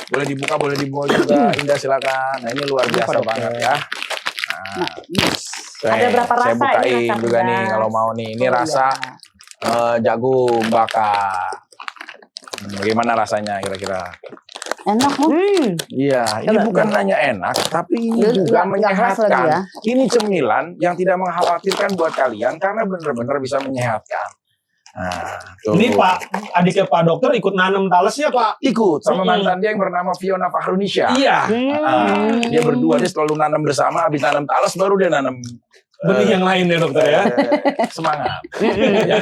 Boleh dibuka juga. Indah silakan. Nah, ini luar biasa Dokter. banget ya. Nah, Ada berapa saya rasa bukain ini, rasa juga nih pedas? kalau mau nih. Ini Oh, rasa iya. jagung bakar. Bagaimana rasanya kira-kira? Enak loh. Iya, ini Coba, bukan hanya enak, tapi ini Nggak- juga nggak keras lagi menyehatkan. ya. Ini cemilan yang tidak mengkhawatirkan buat kalian karena benar-benar bisa menyehatkan. Nah, tuh. Ini Pak, adiknya Pak dokter ikut nanam talesnya Pak. Ikut sama Mm-mm. mantan dia yang bernama Fiona Fahrunisha. Iya. Dia berdua dia selalu nanam bersama, habis nanam talas baru dia nanam Benih yang lain ya dokter ya. semangat. Ya,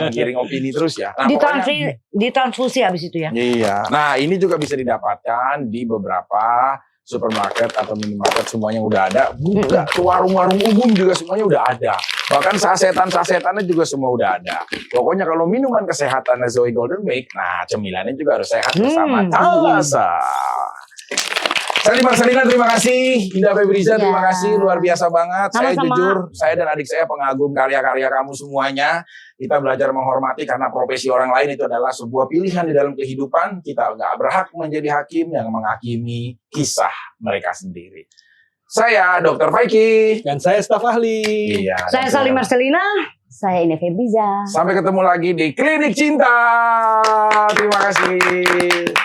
giring opini terus ya. Nah, pokoknya- Ditransfusi habis itu ya. Iya. Nah, ini juga bisa didapatkan di beberapa supermarket atau minimarket, semuanya udah ada. Buka ke warung-warung umum juga semuanya udah ada. Bahkan sasetan-sasetannya juga semua udah ada. Pokoknya kalau minuman kesehatannya Zoe Golden Milk, nah cemilannya juga harus sehat bersama Talasa. Sally Marcelina terima kasih, Indah Febriza Iya. terima kasih, luar biasa banget. Saya Sama-sama. jujur, saya dan adik saya pengagum karya-karya kamu semuanya. Kita belajar menghormati karena profesi orang lain itu adalah sebuah pilihan di dalam kehidupan. Kita nggak berhak menjadi hakim yang menghakimi kisah mereka sendiri. Saya Dr. Faiki. Dan saya staf ahli. Iya. Saya dan Sally Marcelina. Saya Indah Febriza. Sampai ketemu lagi di Klinik Cinta. Terima kasih.